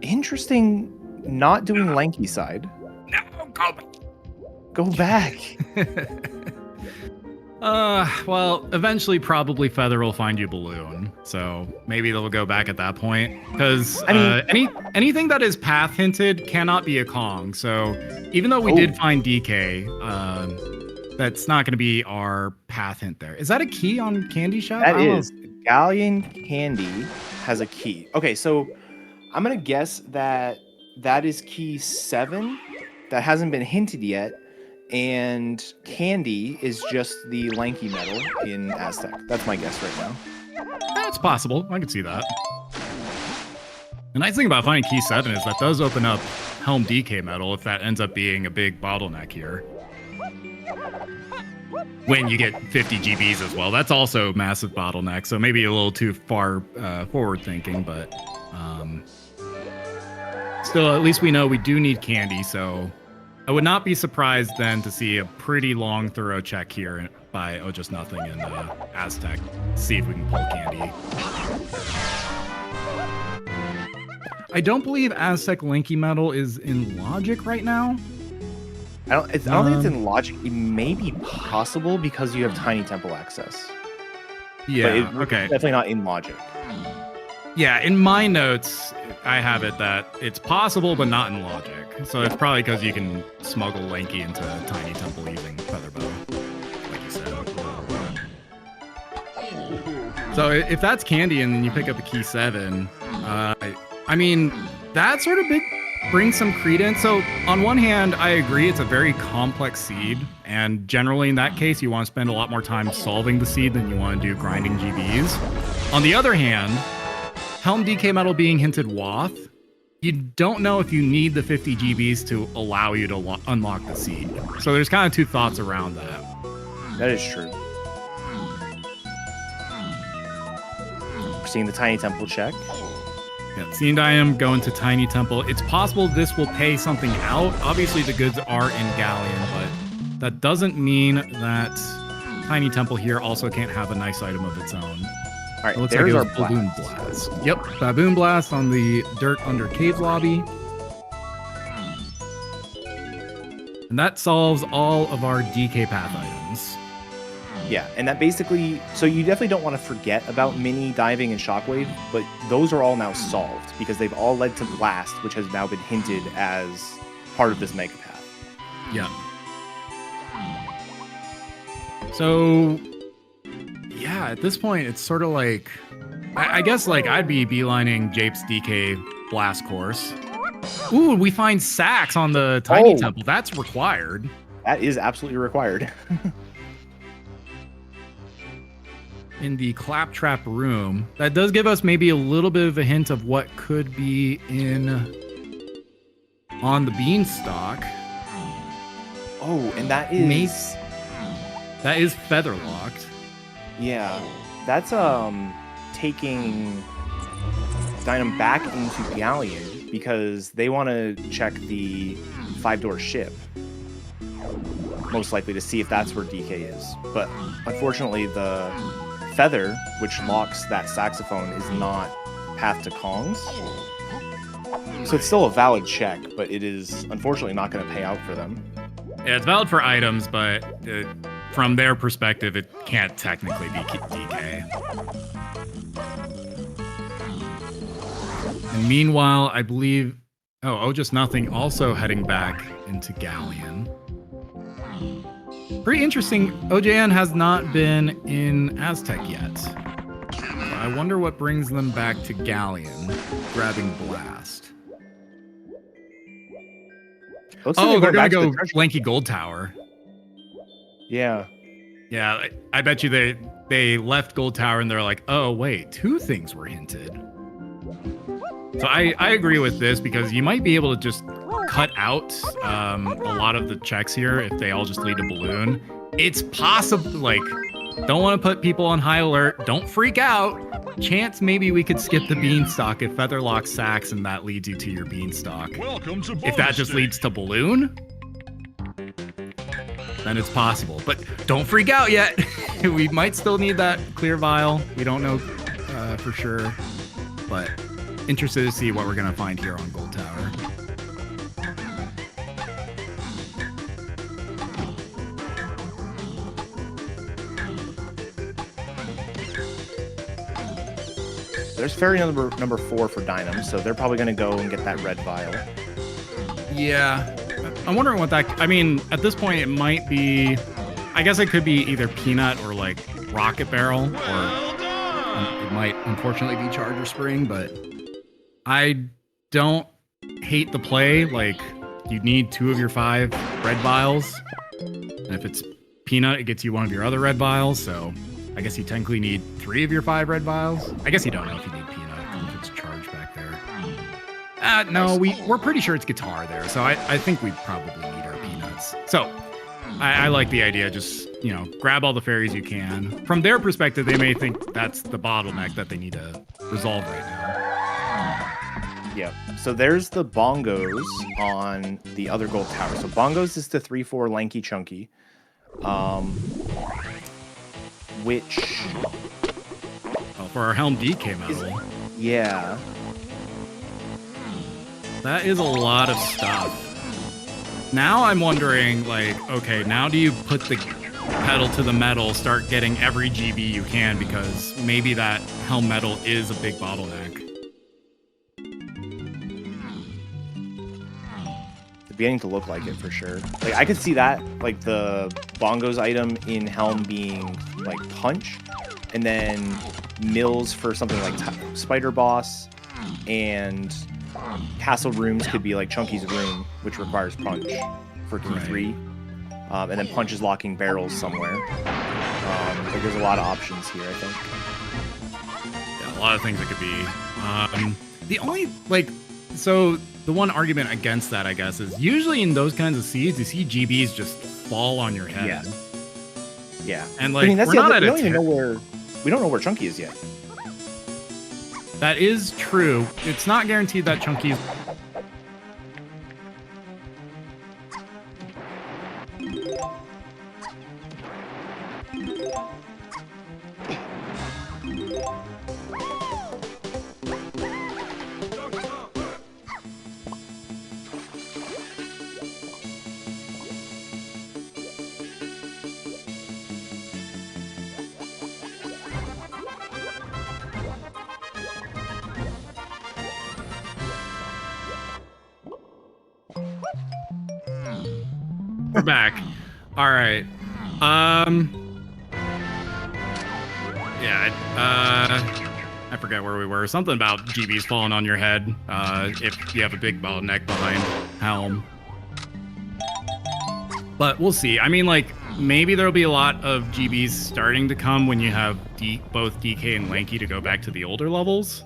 interesting not doing lanky side. No, go back. Go back. Well, eventually probably Feather will find you Balloon, so maybe they'll go back at that point. Because anything that is path hinted cannot be a Kong. So even though we did find DK, that's not going to be our path hint there. Is that a key on Candy Shop? That is. Galleon Candy has a key. Okay, so I'm gonna guess that is key 7 that hasn't been hinted yet. And Candy is just the lanky metal in Aztec. That's my guess right now. That's possible. I can see that. The nice thing about finding Key 7 is that does open up Helm DK metal if that ends up being a big bottleneck here. When you get 50 GBs as well. That's also a massive bottleneck, so maybe a little too far forward thinking, but still, at least we know we do need Candy, so I would not be surprised then to see a pretty long, thorough check here by OhJustNothing and Aztec. See if we can pull Candy. I don't believe Aztec Lanky Metal is in Logic right now. I don't think it's in Logic. It may be possible because you have Tiny Temple access. Yeah, but okay. Definitely not in Logic. Yeah, in my notes, I have it that it's possible, but not in Logic. So it's probably because you can smuggle Lanky into Tiny Temple using Featherbow, like you said. So if that's Candy and then you pick up a Key 7, I mean, that sort of brings some credence. So on one hand, I agree it's a very complex seed, and generally in that case, you want to spend a lot more time solving the seed than you want to do grinding GBs. On the other hand, Helm DK Metal being hinted Wath you don't know if you need the 50 GBs to allow you to unlock the seed. So there's kind of two thoughts around that. That is true. We're seeing the Tiny Temple check. Yeah, seeing Dynam go into Tiny Temple. It's possible this will pay something out. Obviously, the goods are in Galleon, but that doesn't mean that Tiny Temple here also can't have a nice item of its own. All right, It looks there's like it was our Baboon Blast. Yep, Baboon Blast on the dirt under Cave Lobby. And that solves all of our DK path items. Yeah, and that basically, so you definitely don't want to forget about Mini, Diving, and Shockwave, but those are all now solved because they've all led to Blast, which has now been hinted as part of this Mega Path. Yeah. So, yeah, at this point, it's sort of like, I guess like I'd be beelining Jape's DK Blast course. Ooh, we find Sax on the Tiny Temple. That's required. That is absolutely required. In the Claptrap room. That does give us maybe a little bit of a hint of what could be on the Beanstalk. Oh, and that is... That is featherlocked. Yeah, that's taking Dynam back into Galleon because they want to check the 5-door ship. Most likely to see if that's where DK is. But unfortunately, the feather, which locks that saxophone, is not path to Kong's. So it's still a valid check, but it is unfortunately not going to pay out for them. Yeah, it's valid for items, but from their perspective, it can't technically be DK. And meanwhile, I believe... Oh, OhJustNothing also heading back into Galleon. Pretty interesting. OJN has not been in Aztec yet. So I wonder what brings them back to Galleon, grabbing Blast. Oh, they're gonna go Lanky Gold Tower. Yeah. Yeah, I bet you they left Gold Tower and they're like, oh wait, 2 things were hinted. So I agree with this because you might be able to just cut out a lot of the checks here if they all just lead to Balloon. It's possible, like, don't want to put people on high alert. Don't freak out. Chance maybe we could skip the Beanstalk if Featherlock sacks and that leads you to your Beanstalk. Welcome to if that just leads to Balloon, then it's possible. But don't freak out yet. We might still need that clear vial. We don't know for sure, but interested to see what we're going to find here on Gold Tower. There's fairy number 4 for Dynam, so they're probably going to go and get that red vial. Yeah. I'm wondering what that... I mean, at this point, it might be... I guess it could be either Peanut or, like, Rocket Barrel, or it might, unfortunately, be Charger Spring, but I don't hate the play. Like, you need 2 of your 5 red vials, and if it's Peanut, it gets you 1 of your other red vials, so... I guess you technically need 3 of your 5 red vials. I guess you don't know if you need Peanut, if it's charged back there. No, we're pretty sure it's Guitar there, so I think we probably need our Peanuts. So, I like the idea, just, you know, grab all the fairies you can. From their perspective, they may think that's the bottleneck that they need to resolve right now. Yeah, so there's the Bongos on the other Gold Tower. So Bongos is the 3/4 Lanky Chunky. Which... Oh, for our Helm DK medal. Yeah. That is a lot of stuff. Now I'm wondering, like, okay, now do you put the pedal to the metal, start getting every GB you can, because maybe that Helm medal is a big bottleneck. Beginning to look like it for sure. Like I could see that, like the Bongos item in Helm being like Punch, and then Mills for something like Spider Boss, and Castle Rooms could be like Chunky's Room, which requires Punch for key 3, and then Punch is locking barrels somewhere. Like there's a lot of options here, I think. Yeah, a lot of things it could be. The only, like, So the one argument against that, I guess, is usually in those kinds of seeds, you see GBs just fall on your head. Yeah. And like, I mean, that's we're the not other, at we don't know where Chunky is yet. That is true. It's not guaranteed that Chunky is... We're back. All right. Yeah. I forget where we were. Something about GBs falling on your head. If you have a big bottleneck behind Helm. But we'll see. I mean, like, maybe there'll be a lot of GBs starting to come when you have both DK and Lanky to go back to the older levels.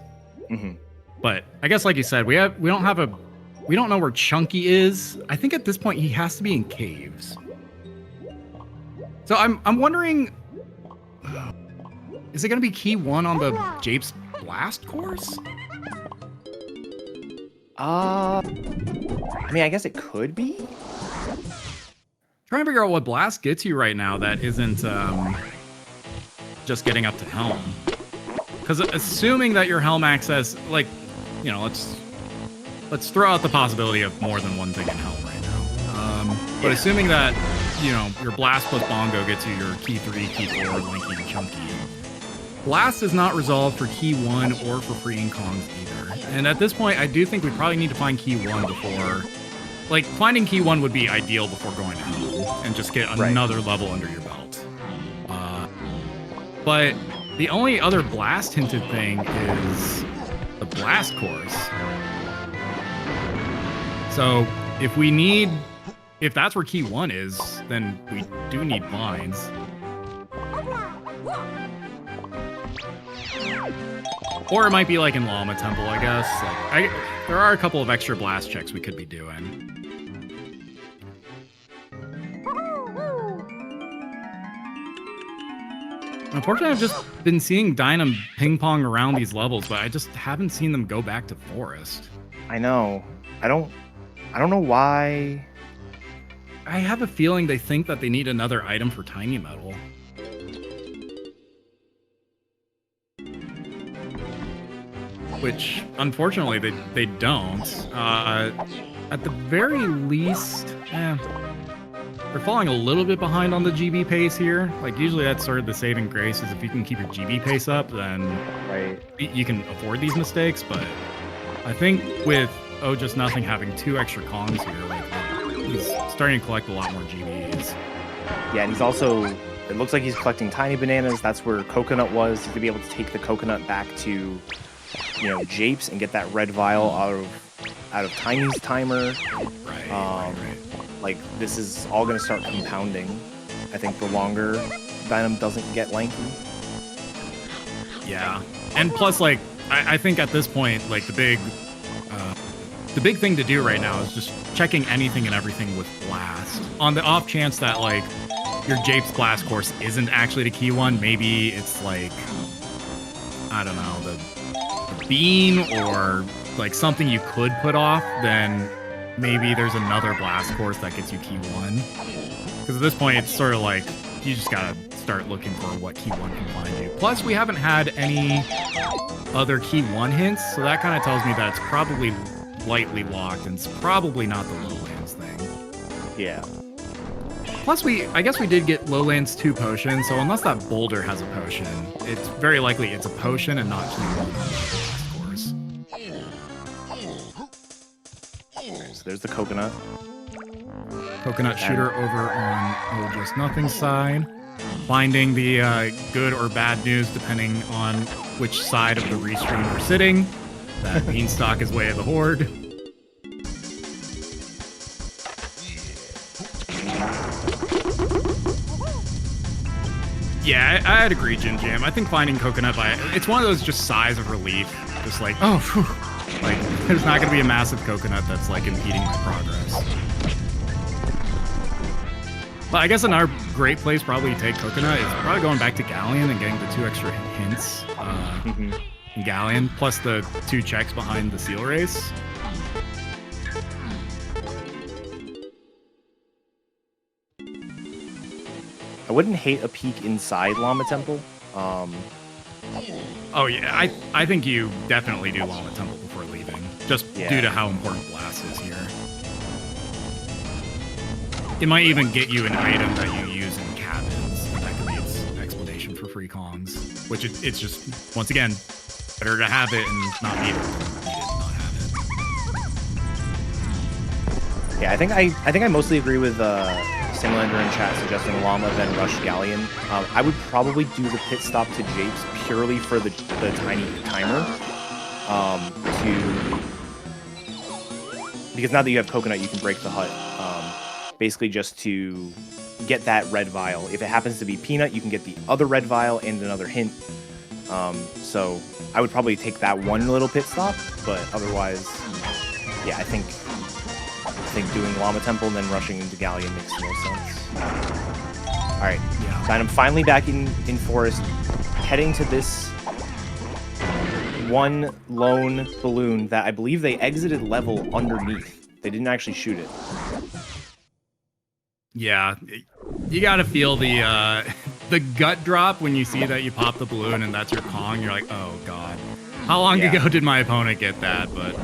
Mm-hmm. But I guess, like you said, we don't know where Chunky is. I think at this point he has to be in caves. So I'm wondering, is it going to be Key 1 on the Japes Blast course? I mean, I guess it could be. Trying to figure out what Blast gets you right now that isn't just getting up to Helm. Because assuming that your Helm access, like, you know, let's throw out the possibility of more than one thing in Helm right now. But assuming that, you know, your Blast plus Bongo gets you your Key 3, Key 4, Lanky, and Chunky. Blast is not resolved for Key 1 or for freeing Kongs either. And at this point, I do think we probably need to find Key 1 before... Like, finding Key 1 would be ideal before going to Helm and just get another level under your belt. But the only other Blast hinted thing is the Blast course. So if that's where Key 1 is, then we do need blinds. Or it might be like in Llama Temple, I guess. Like, there are a couple of extra Blast checks we could be doing. Unfortunately, I've just been seeing Dynam ping-pong around these levels, but I just haven't seen them go back to Forest. I know. I don't know why. I have a feeling they think that they need another item for Tiny Metal. Which, unfortunately, they don't. At the very least, they're falling a little bit behind on the GB pace here. Like, usually that's sort of the saving grace, is if you can keep your GB pace up, then you can afford these mistakes. But I think with OhJustNothing having 2 extra Kongs here, like, he's starting to collect a lot more GBs. Yeah, and he's also, it looks like he's collecting tiny bananas. That's where Coconut was. He's gonna be able to take the Coconut back to, you know, Japes and get that red vial out of Tiny's timer. Right. Like, this is all gonna start compounding. I think the longer Dynam doesn't get Lanky. Yeah, and plus, like, I think at this point, like, the big thing to do right now is just checking anything and everything with Blast. On the off chance that, like, your Japes Blast course isn't actually the Key 1, maybe it's like, I don't know, the Bean or like something you could put off, then maybe there's another Blast course that gets you Key 1. Because at this point, it's sort of like, you just gotta start looking for what Key 1 can find you. Plus, we haven't had any other Key 1 hints, so that kind of tells me that it's probably lightly locked, and it's probably not the Lowlands thing. Yeah. Plus, I guess we did get Lowlands 2 potion, so unless that boulder has a potion, it's very likely it's a potion and not Key 1, of course. So there's the Coconut. Coconut shooter over on OhJustNothing's side. Finding the good or bad news depending on which side of the restream we're sitting. That Beanstalk is way of the Horde. Yeah, I'd agree, Jin Jam. I think finding Coconut it's one of those just sighs of relief. Just like, oh, phew. Like, there's not going to be a massive coconut that's like impeding my progress. But I guess another great place probably to take coconut is probably going back to Galleon and getting the 2 extra hints in Galleon, plus the 2 checks behind the seal race. I wouldn't hate a peek inside Llama Temple. Oh yeah, I think you definitely do Llama Temple before leaving, just due to how important Blast is here. It might even get you an item that you use in cabins. That could be its explanation for free Kongs, which it's just, once again, better to have it and not need it than need it and not have it. Yeah, I think I mostly agree with Simulander in chat suggesting Llama then rush Galleon. I would probably do the pit stop to Japes purely for the tiny timer. Because now that you have coconut, you can break the hut. Basically just to get that red vial. If it happens to be peanut, you can get the other red vial and another hint. So I would probably take that one little pit stop, but otherwise, yeah, I think doing Llama Temple and then rushing into Galleon makes the most sense. All right, Dynam finally back in Forest, heading to this one lone balloon that I believe they exited level underneath. They didn't actually shoot it. Yeah, you gotta feel the gut drop when you see that you pop the balloon and that's your Kong. You're like, oh god, how long ago did my opponent get that? But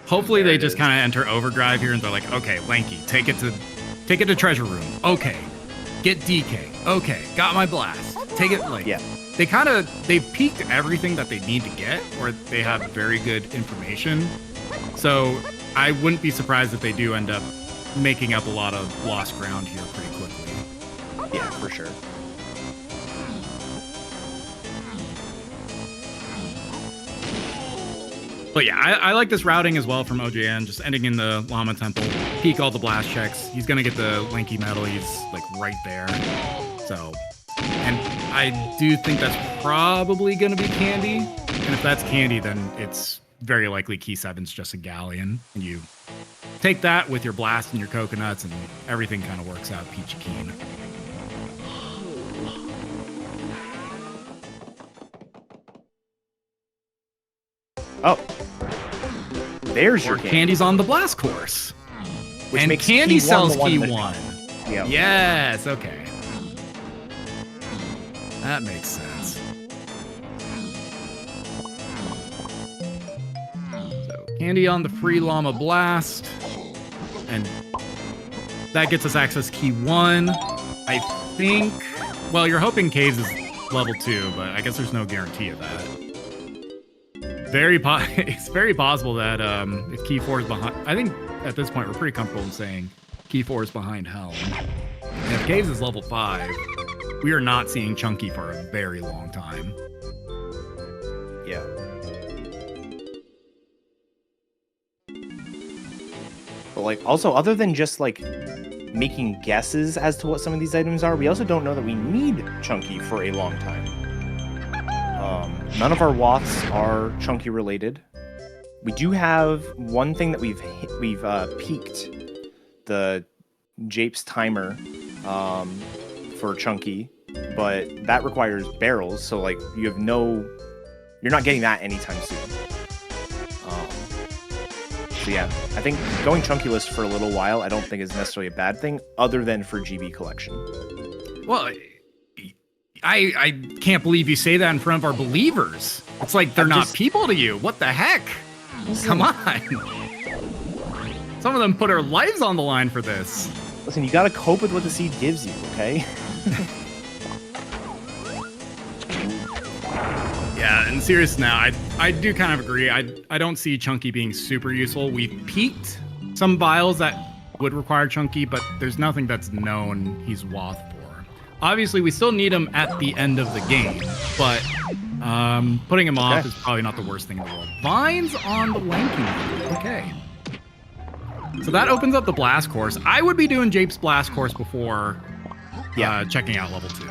hopefully they just kind of enter overdrive here and they're like, okay, Lanky, take it to treasure room. Okay, get DK. Okay, got my blast. Take it like they've peaked everything that they need to get, or they have very good information. So I wouldn't be surprised if they do end up making up a lot of lost ground here pretty quickly. Yeah, for sure. But yeah, I like this routing as well from OJN, just ending in the Llama Temple, peek all the blast checks. He's gonna get the Lanky medal, he's like right there. So, and I do think that's probably gonna be Candy. And if that's Candy, then it's very likely Key 7's just a Galleon. And you take that with your blast and your coconuts and everything kind of works out peachy keen. Oh, there's your Candy's on the blast course, which and makes Candy sells Key 1. Yeah. Yes. Okay. That makes sense. So Candy on the free Llama blast, and that gets us access Key 1. I think. Well, you're hoping Caves is level 2, but I guess there's no guarantee of that. It's very possible that if Key 4 is behind, I think at this point we're pretty comfortable in saying Key 4 is behind Helm. And if Caves is level 5, we are not seeing Chunky for a very long time. Yeah. But like, also, other than just like making guesses as to what some of these items are, we also don't know that we need Chunky for a long time. None of our Woths are Chunky related. We do have one thing that we've peaked, the Japes timer for Chunky, but that requires barrels, so like you're not getting that anytime soon. So yeah, I think going Chunky-less for a little while I don't think is necessarily a bad thing, other than for GB collection. Well, I can't believe you say that in front of our believers. It's like they're not people to you. What the heck? Come on. Some of them put their lives on the line for this. Listen, you gotta cope with what the seed gives you, okay? Yeah, and serious now, I do kind of agree. I don't see Chunky being super useful. We've peaked some vials that would require Chunky, but there's nothing that's known he's Woth for. Obviously, we still need him at the end of the game, but putting him off is probably not the worst thing in the world. Vines on the Lanky. Okay. So that opens up the blast course. I would be doing Japes blast course before checking out level 2.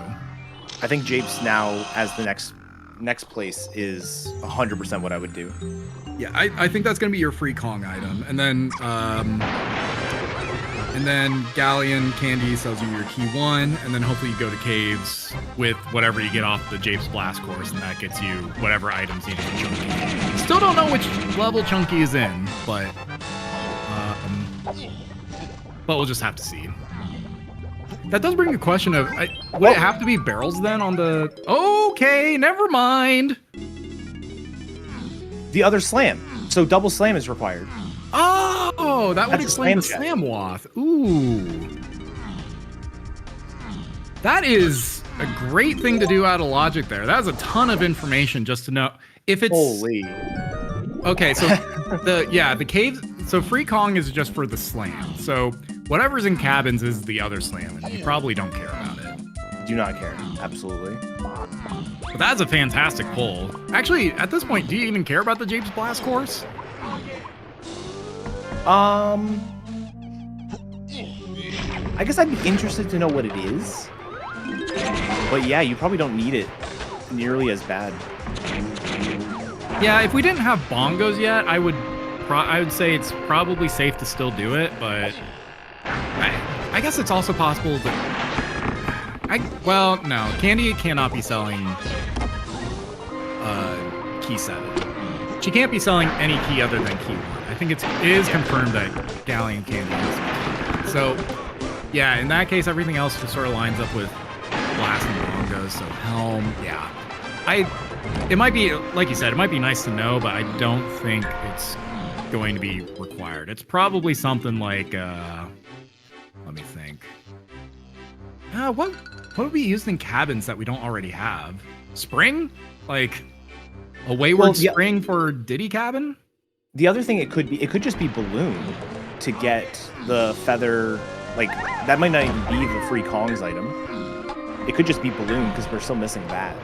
I think Japes now as the next next place is 100% what I would do. Yeah, I think that's gonna be your free Kong item, and then Galleon Candy sells you your key 1, and then hopefully you go to caves with whatever you get off the Japes Blast course, and that gets you whatever items you need for Chunky. Still don't know which level Chunky is in, but we'll just have to see. That does bring a question of, would it have to be barrels then on the... Okay, never mind. The other slam. So double slam is required. Oh, that would That's a explain the slam slam wath. Ooh. That is a great thing to do out of logic there. That's a ton of information just to know. If it's... Holy. Okay, so the caves... So free Kong is just for the slam. So whatever's in cabins is the other slam, and you probably don't care about it. Do not care. Absolutely. But that's a fantastic pull. Actually, at this point, do you even care about the Japes Blast course? I guess I'd be interested to know what it is. But yeah, you probably don't need it nearly as bad. Yeah, if we didn't have bongos yet, I would say it's probably safe to still do it, but I guess it's also possible that... well, no. Candy cannot be selling key 7. She can't be selling any key other than key 1. I think it is confirmed that Galleon Candy is. So, yeah, in that case, everything else just sort of lines up with Blast and bongos, so Helm, yeah. It might be, like you said, it might be nice to know, but I don't think it's going to be required. It's probably something like, let me think. What would be used in cabins that we don't already have? Spring? Like a wayward spring for Diddy cabin? The other thing it could just be balloon to get the feather. Like that might not even be the free Kong's item. It could just be balloon because we're still missing that.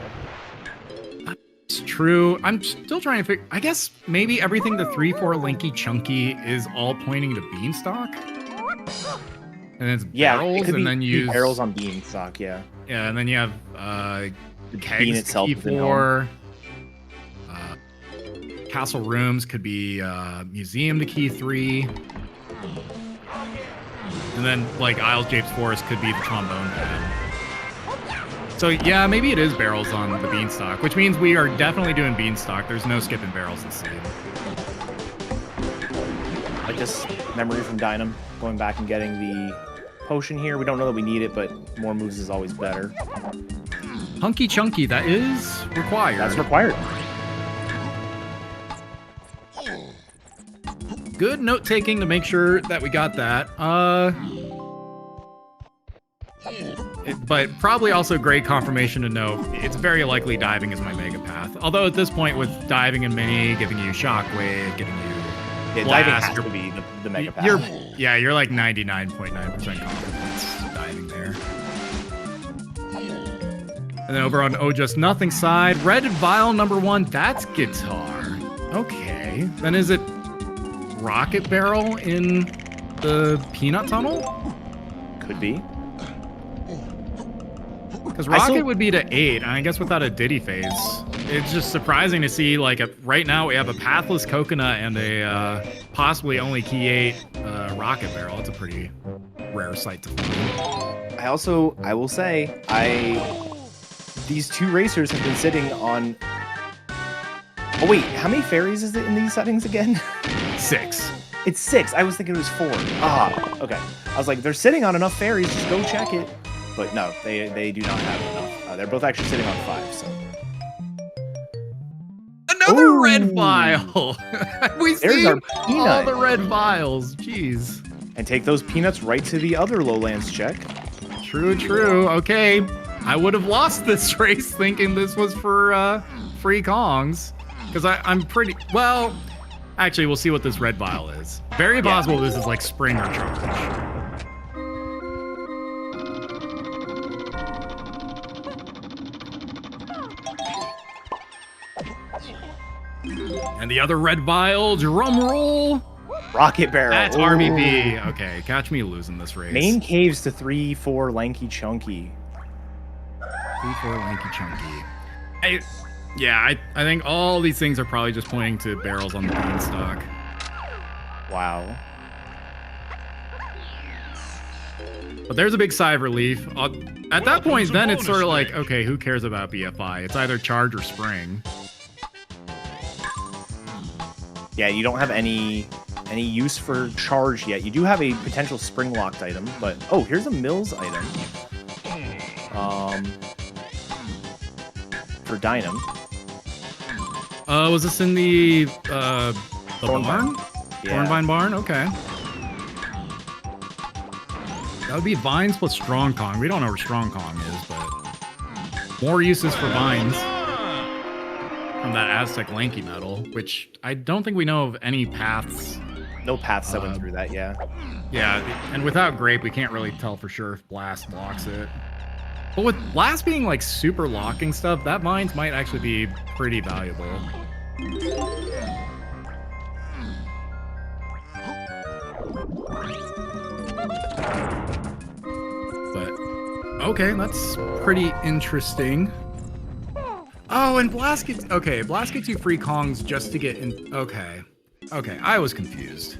It's true. I'm still trying to figure. I guess maybe everything the 3-4 Lanky Chunky is all pointing to Beanstalk. And it's barrels, and then you use barrels on Beanstalk. Yeah. Yeah, and then you have kegs Bean itself key 4. Castle rooms could be museum to key 3. And then like Isles Japes Forest could be the trombone pad. So yeah, maybe it is barrels on the Beanstalk, which means we are definitely doing Beanstalk. There's no skipping barrels this seed. I just memory from Dynam, going back and getting the potion here. We don't know that we need it, but more moves is always better. Hunky Chunky, that is required. That's required. Good note taking to make sure that we got that. But probably also great confirmation to know it's very likely diving is my mega path. Although at this point with diving and mini, giving you shockwave, giving you blast, diving has to be the mega path. You're like 99.9% confidence diving there. And then over on OhJustNothing side, red vial number 1, that's guitar. Okay. Then is it rocket barrel in the peanut tunnel? Could be. Because rocket would be to 8, and I guess without a Diddy phase. It's just surprising to see, like, right now we have a pathless coconut and a possibly only key 8 rocket barrel. It's a pretty rare sight to find. I will say, these two racers have been sitting on... Oh wait, how many fairies is it in these settings again? 6. It's 6. I was thinking it was 4. Ah, okay. I was like, they're sitting on enough fairies, just go check it. But no, they do not have enough. They're both actually sitting on 5, so... Another red vial! We see all the red vials. Jeez. And take those peanuts right to the other lowlands check. True, true. Okay. I would have lost this race thinking this was for free Kongs. Because I'm pretty... Well, actually, we'll see what this red vial is. Very possible this is like spring or charge. And the other red vial, drum roll. Rocket barrel. That's RBP. Okay, catch me losing this race. Main caves to 3-4 Lanky Chunky. 3-4 Lanky Chunky. Yeah, I think all these things are probably just pointing to barrels on the beanstalk. Wow. But there's a big sigh of relief. At that point, then it's sort of like, okay, who cares about BFI? It's either charge or spring. Yeah, you don't have any use for charge yet. You do have a potential spring locked item, but oh, here's a Mills item. For Dynam. Was this in the Thornvine? barn? Yeah. Thornvine barn? Okay. That would be Vines plus Strong Kong. We don't know where Strong Kong is, but more uses for Vines from that Aztec Lanky Metal, which I don't think we know of any paths. No paths that went through that, yeah. Yeah, and without Grape, we can't really tell for sure if Blast blocks it. But with Blast being like super locking stuff, that Vines might actually be pretty valuable. But okay, that's pretty interesting. Oh, and Blast gets Blast gets you free Kongs just to get in. Okay, I was confused.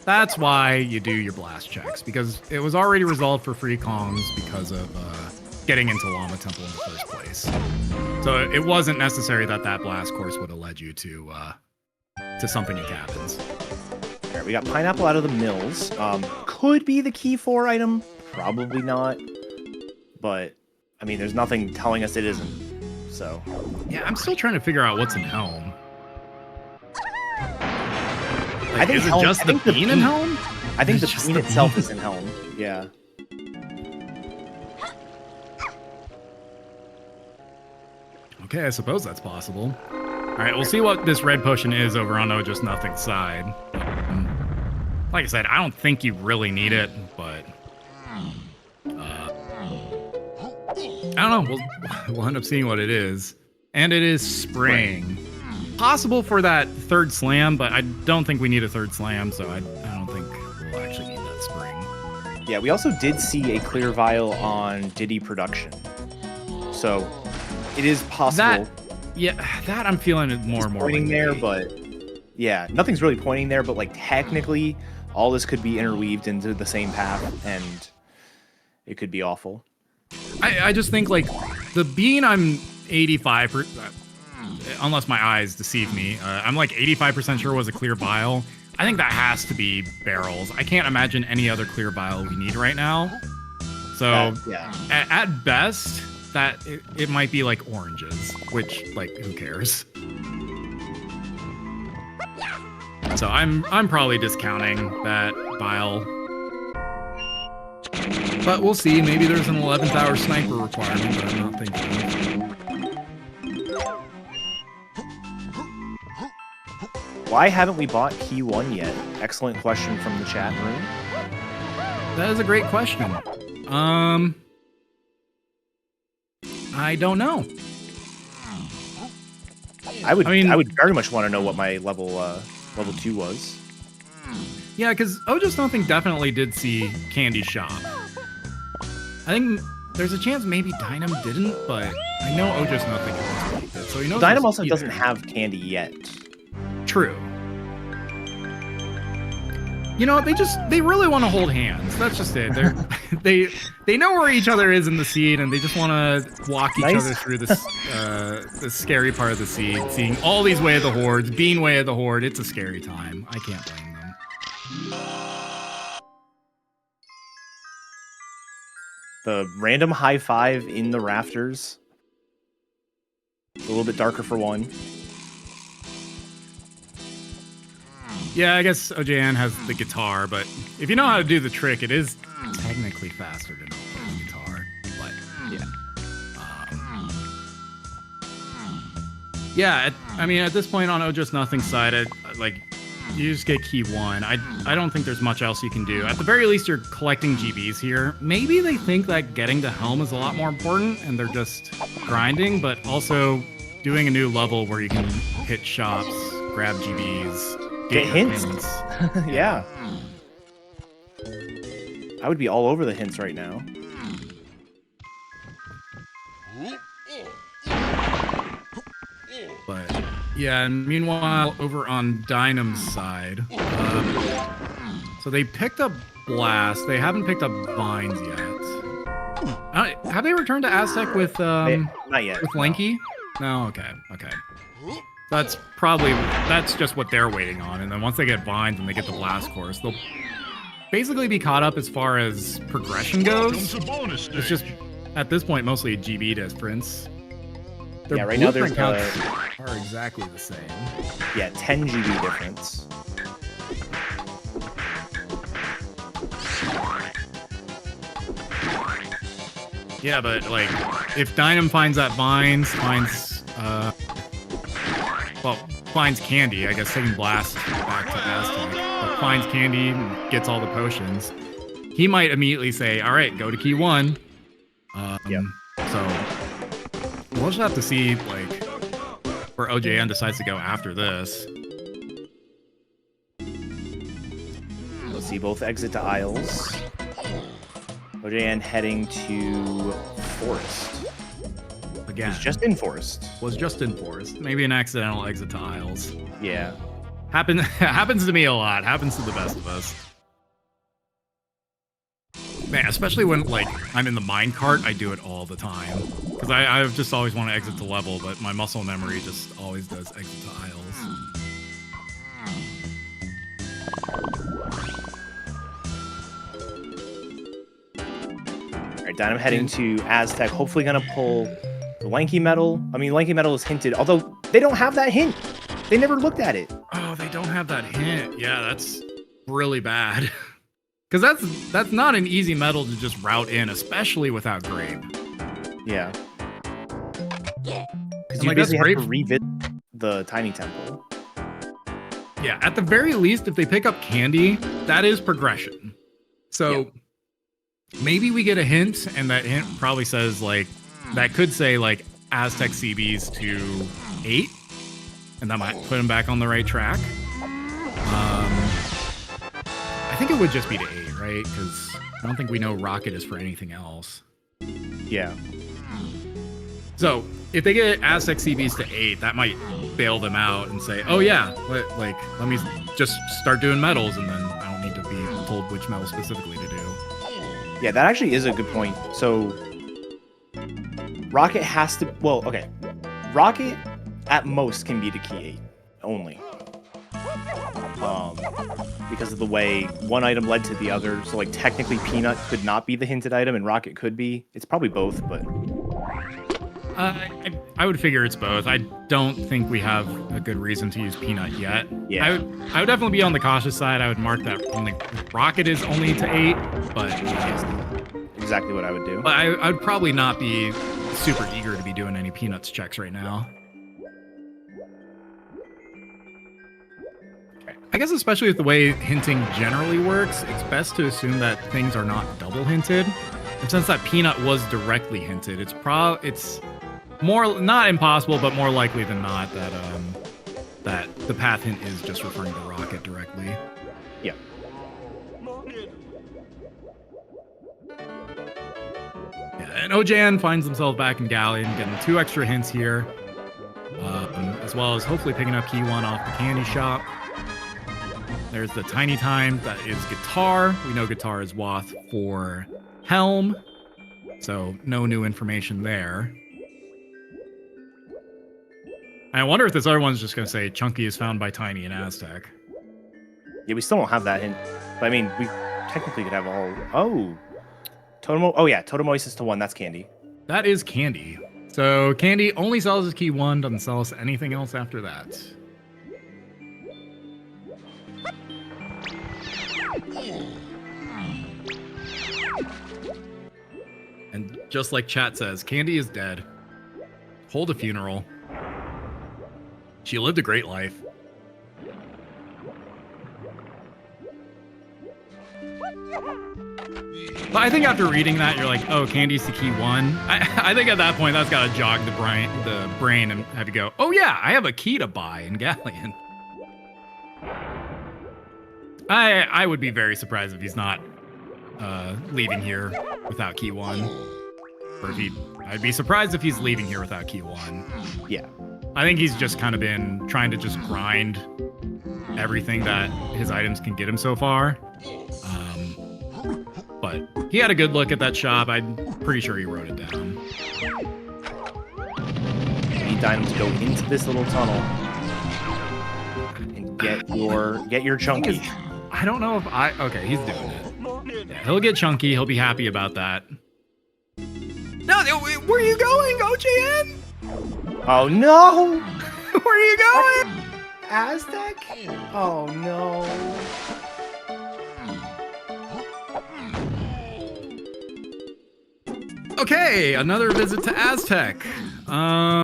That's why you do your Blast checks, because it was already resolved for free Kongs because of getting into Llama Temple in the first place. So it wasn't necessary that Blast course would have led you to something in cabins. All right, we got Pineapple out of the Mills. Could be the Key 4 item. Probably not. But, I mean, there's nothing telling us it isn't. So. Yeah, I'm still trying to figure out what's in Helm. I think is it just the bean in Helm? I think the bean itself is in Helm. Yeah. Okay, I suppose that's possible. All right, we'll see what this red potion is over on OhJustNothing's side. Like I said, I don't think you really need it, but I don't know. We'll end up seeing what it is, and it is spring. Possible for that third slam, but I don't think we need a third slam, so I don't think we'll actually need that spring. Yeah, we also did see a clear vial on Diddy Production, so it is possible. That I'm feeling it more and more pointing there, but yeah, nothing's really pointing there. But like technically, all this could be interweaved into the same path, and it could be awful. I just think like the bean, I'm 85%. Unless my eyes deceive me, I'm like 85% sure was a clear vial. I think that has to be barrels. I can't imagine any other clear vial we need right now. So yeah. At best, that it might be like oranges, which like who cares? So I'm probably discounting that vial. But we'll see. Maybe there's an 11th hour sniper requirement that I'm not thinking of. Why haven't we bought Key 1 yet? Excellent question from the chat room. That is a great question. I don't know. I would very much want to know what my level 2 was. Yeah, because OhJustNothing definitely did see Candy Shop. I think there's a chance maybe Dynam didn't, but I know OhJustNothing did, so he knows. Dynam also doesn't have Candy yet. True. You know, they really want to hold hands. That's just it. They know where each other is in the seed, and they just want to walk each other through this the scary part of the seed. Seeing all these Way of the Hordes, being Way of the Horde, it's a scary time. I can't blame them. The random high five in the rafters. A little bit darker for one. Yeah, I guess OJN has the guitar, but if you know how to do the trick, it is technically faster to not play the guitar. But yeah, I mean, at this point on OhJustNothing's side, you just get Key 1. I don't think there's much else you can do. At the very least, you're collecting GBs here. Maybe they think that getting to Helm is a lot more important, and they're just grinding, but also doing a new level where you can hit shops, grab GBs. Get hints. Yeah. I would be all over the hints right now. But yeah, and meanwhile, over on Dynam's side, so they picked up Blast. They haven't picked up Vines yet. Have they returned to Aztec with not yet. with Lanky? No. Okay. That's just what they're waiting on. And then once they get Vines and they get the Blast course, they'll basically be caught up as far as progression goes. It's just at this point mostly a GB difference. Their right now there's counts are exactly the same. Yeah, 10 GB difference. Yeah, but like if Dynam finds that Vines, finds Candy, I guess taking Blast back to Aztec, but finds Candy and gets all the potions, he might immediately say, all right, go to key 1. So we'll just have to see like where OJN decides to go after this. We'll see both exit to Isles. OJN heading to Forest. Again. Was just in Forest. Maybe an accidental exit to Isles. Yeah. Happens to me a lot. Happens to the best of us. Man, especially when like I'm in the minecart, I do it all the time. Because I just always want to exit to level, but my muscle memory just always does exit to Isles. Alright, Dynam heading to Aztec, hopefully gonna pull the Lanky Metal. I mean, Lanky Metal is hinted, although they don't have that hint. They never looked at it. Oh, they don't have that hint. Yeah, that's really bad. Because that's not an easy metal to just route in, especially without Grape. Yeah. Because you basically have to revisit the Tiny Temple. Yeah, at the very least, if they pick up Candy, that is progression. So maybe we get a hint, and that hint probably says, like, that could say, like, Aztec CBs to 8, and that might put him back on the right track. I think it would just be to 8, right? Because I don't think we know Rocket is for anything else. Yeah. So if they get Aztec CBs to 8, that might bail them out and say, oh yeah, let me just start doing metals, and then I don't need to be told which metal specifically to do. Yeah, that actually is a good point. So Rocket has to, well, okay. Rocket at most can be to key 8 only. Because of the way one item led to the other. So like technically Peanut could not be the hinted item and Rocket could be. It's probably both, but I would figure it's both. I don't think we have a good reason to use Peanut yet. Yeah. I would definitely be on the cautious side. I would mark that only Rocket is only to 8, but exactly what I would do. But I would probably not be super eager to be doing any Peanuts checks right now. I guess especially with the way hinting generally works, it's best to assume that things are not double hinted. And since that Peanut was directly hinted, it's more not impossible, but more likely than not that that the path hint is just referring to Rocket directly. Yeah. Yeah, and OJN finds himself back in Galleon, getting 2 extra hints here, as well as hopefully picking up key 1 off the candy shop. There's the Tiny Time, that is Guitar. We know Guitar is Wath for Helm, so no new information there. And I wonder if this other one's just going to say Chunky is found by Tiny in Aztec. Yeah, we still don't have that hint. But I mean, we technically could have all... Oh! Totem... Oh yeah, Totem Oasis to 1, that's Candy. That is Candy. So Candy only sells us key 1, doesn't sell us anything else after that. And just like chat says, Candy is dead. Hold a funeral. She lived a great life. But I think after reading that, you're like, oh, Candy's the key 1. I think at that point, that's got to jog the brain and have you go, oh yeah, I have a key to buy in Galleon. I would be very surprised if he's not leaving here without key 1. Or if I'd be surprised if he's leaving here without key 1. Yeah. I think he's just kind of been trying to just grind everything that his items can get him so far. But he had a good look at that shop. I'm pretty sure he wrote it down. You need Dynam to go into this little tunnel and get your chunky. I don't know if okay, he's doing it. Yeah, he'll get chunky. He'll be happy about that. No, where are you going, OJN? Oh no! Where are you going? Aztec? Oh no. Okay, another visit to Aztec. I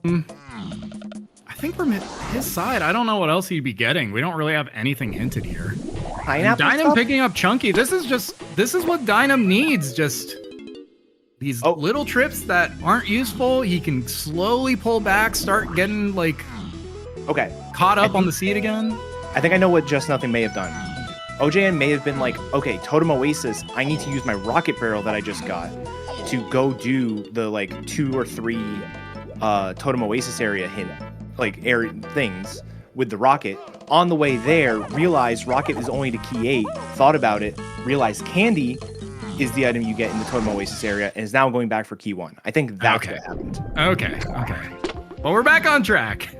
think from his side, I don't know what else he'd be getting. We don't really have anything hinted here. Pineapple Dynam stuff? picking up Chunky. This is what Dynam needs. Just these little trips that aren't useful. He can slowly pull back, start getting like caught up on the seat again. I think I know what Just Nothing may have done. OJN may have been like, okay, Totem Oasis, I need to use my rocket barrel that I just got to go do the like 2 or 3 Totem Oasis area things with the rocket. On the way there, realized rocket is only to key 8, thought about it, realized candy is the item you get in the Totem Oasis area, and is now going back for key 1. I think that's what happened. Okay. Well, we're back on track.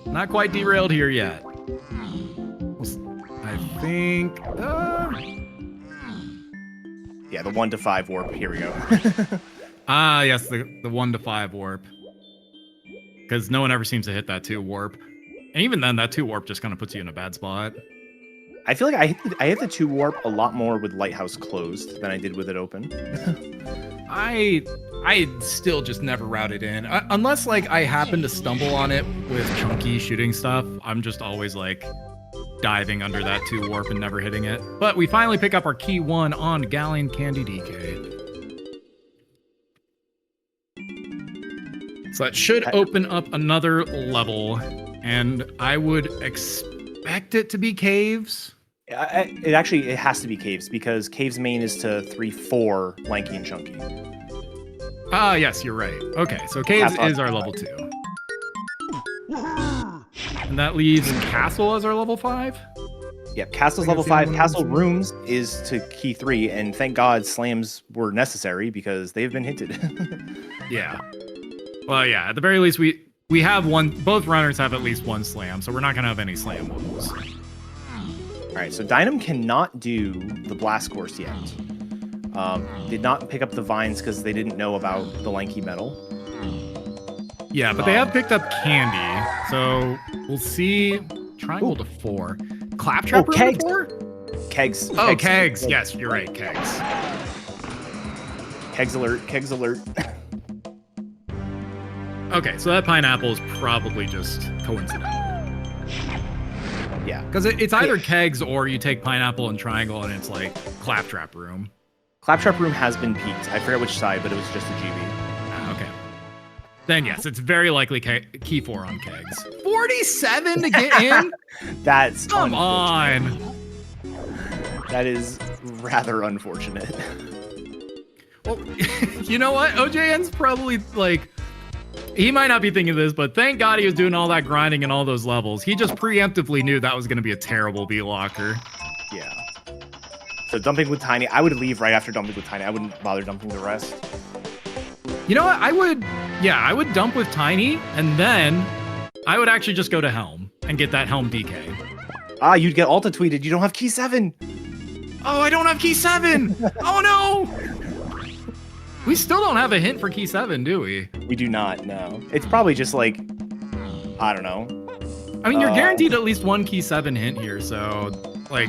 Not quite derailed here yet. I think... Yeah, the 1 to 5 warp. Here we go. Yes, the 1 to 5 warp. Because no one ever seems to hit that 2 warp. And even then, that 2 warp just kind of puts you in a bad spot. I feel like I hit the 2 warp a lot more with Lighthouse closed than I did with it open. I still just never routed in. Unless, like, I happen to stumble on it with Chunky shooting stuff. I'm just always, like, diving under that 2 warp and never hitting it. But we finally pick up our key 1 on Galleon Candy DK. So that should open up another level, and I would expect it to be caves. It has to be caves, because caves main is to 3-4 lanky and chunky. Yes, you're right. Okay, so caves is our level 2. And that leaves Castle as our level 5? Yep, Castle's level 5. Castle Rooms is to key 3, and thank God slams were necessary because they've been hinted. Yeah. Well, yeah, at the very least, we have one, both runners have at least 1 slam, so we're not going to have any slam wounds. All right, so Dynam cannot do the blast course yet. Did not pick up the vines because they didn't know about the lanky metal. Yeah, but they have picked up candy, so we'll see. Triangle to 4. Claptrap room to 4? Kegs. Oh, kegs. Yes, you're right, kegs. Kegs alert, kegs alert. Okay, so that pineapple is probably just coincidental. Yeah. Because it's either kegs or you take pineapple and triangle and it's like claptrap room. Claptrap room has been peaked. I forget which side, but it was just a GB. Okay. Then yes, it's very likely key 4 on kegs. 47 to get in? That's Come on. That is rather unfortunate. Well, you know what? OJN's probably like, he might not be thinking this, but thank God he was doing all that grinding in all those levels. He just preemptively knew that was going to be a terrible beat locker. Yeah. So dumping with Tiny, I would leave right after dumping with Tiny. I wouldn't bother dumping the rest. You know what? I would dump with Tiny, and then I would actually just go to Helm and get that Helm DK. Ah, you'd get Alta tweeted. You don't have key 7. Oh, I don't have key 7. Oh no. We still don't have a hint for key 7, do we? We do not, no. It's probably just like, I don't know. I mean, you're guaranteed at least 1 key 7 hint here, so, like,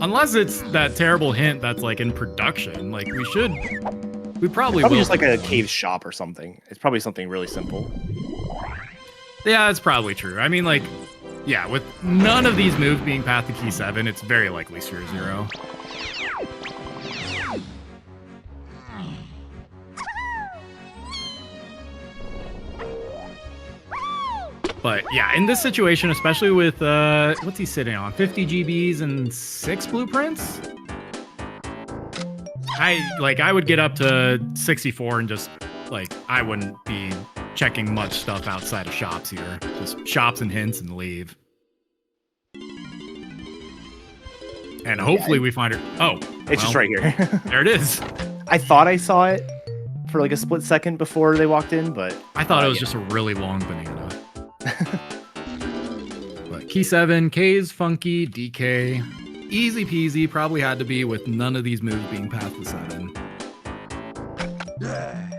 unless it's that terrible hint that's, like, in production, like, we probably will. Just like a cave shop or something. It's probably something really simple. Yeah, that's probably true. I mean, like, yeah, with none of these moves being path to key 7, it's very likely 0-0. But yeah, in this situation, especially with, what's he sitting on? 50 GBs and 6 blueprints? I would get up to 64 and just, like, I wouldn't be checking much stuff outside of shops here. Just shops and hints and leave. And hopefully we find her. Oh, It's just right here. There it is. I thought I saw it for like a split second before they walked in, but I thought it was just a really long banana. But key 7, K's funky, DK. Easy peasy, probably had to be with none of these moves being past the 7.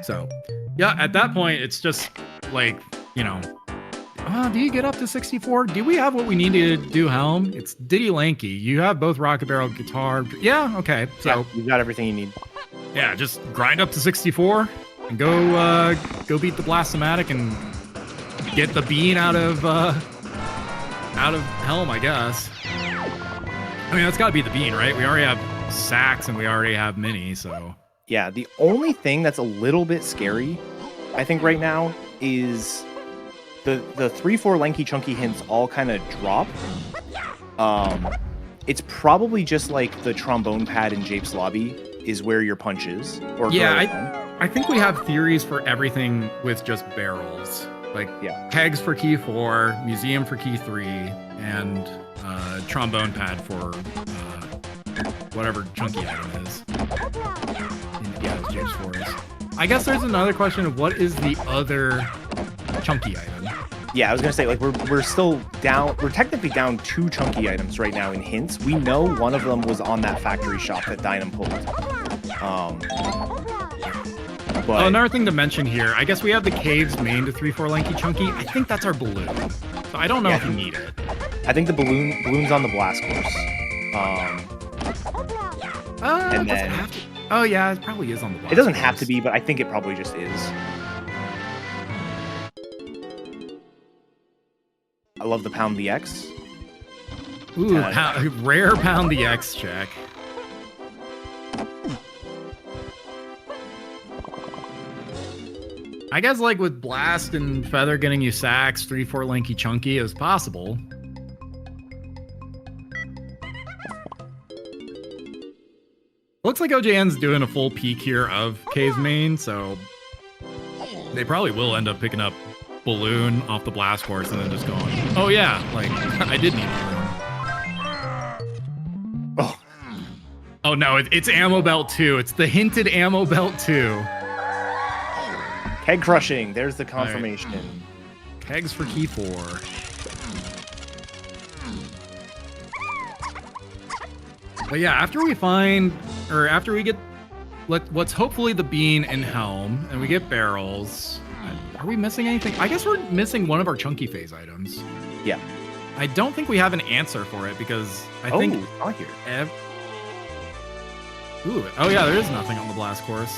So, yeah, at that point, it's just like, you know, do you get up to 64? Do we have what we need to do Helm? It's Diddy Lanky. You have both Rocket Barrel, guitar. Yeah, okay. So yeah, you've got everything you need. yeah, just grind up to 64 and go beat the Blastomatic and get the bean out of Helm, I guess. I mean, that's got to be the bean, right? We already have Sax and we already have Mini, so. Yeah, the only thing that's a little bit scary, I think, right now is the 3-4 lanky chunky hints all kind of drop. It's probably just like the trombone pad in Jape's lobby is where your punch is. Or yeah, I think we have theories for everything with just barrels. Like kegs for key 4, museum for key 3, and trombone pad for whatever chunky item is. Yeah, it's James Forrest. I guess there's another question of what is the other chunky item? Yeah, I was gonna say, like, we're still down. We're technically down 2 chunky items right now in hints. We know one of them was on that factory shop that Dynam pulled. But another thing to mention here, I guess we have the caves main to 3-4 lanky chunky. I think that's our balloon. So I don't know if you need it. I think the balloon's on the blast course. And then oh yeah, it probably is on the blast it doesn't course. have to be, but I think it probably just is. I love the pound the X. Ooh, rare pound the X check. I guess like with Blast and Feather getting you sacks, 3-4 lanky chunky is possible. Looks like OJN's doing a full peek here of K's main, so they probably will end up picking up Balloon off the blast course and then just going, oh yeah, like I did need Balloon. Oh no, it's Ammo Belt 2. It's the hinted Ammo Belt 2. Keg crushing. There's the confirmation. Right. Kegs for key 4. But yeah, after we get what's hopefully the bean and Helm, and we get barrels. Are we missing anything? I guess we're missing one of our chunky phase items. Yeah. I don't think we have an answer for it because I think it's not here. Oh yeah, there is nothing on the blast course.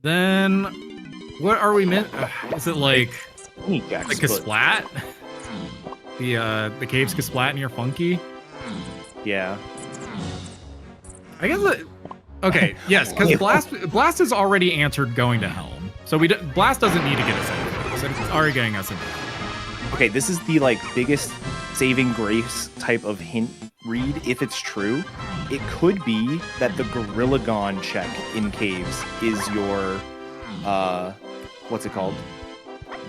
Then what are we is it like a splat? The caves splat near Funky? Yeah. I guess okay, yes, because Blast is already answered going to Helm. So Blast doesn't need to get us anything. It's already getting us into Helm. Okay, this is the biggest saving grace type of hint read, if it's true. It could be that the Gorilla Gon check in caves is your what's it called?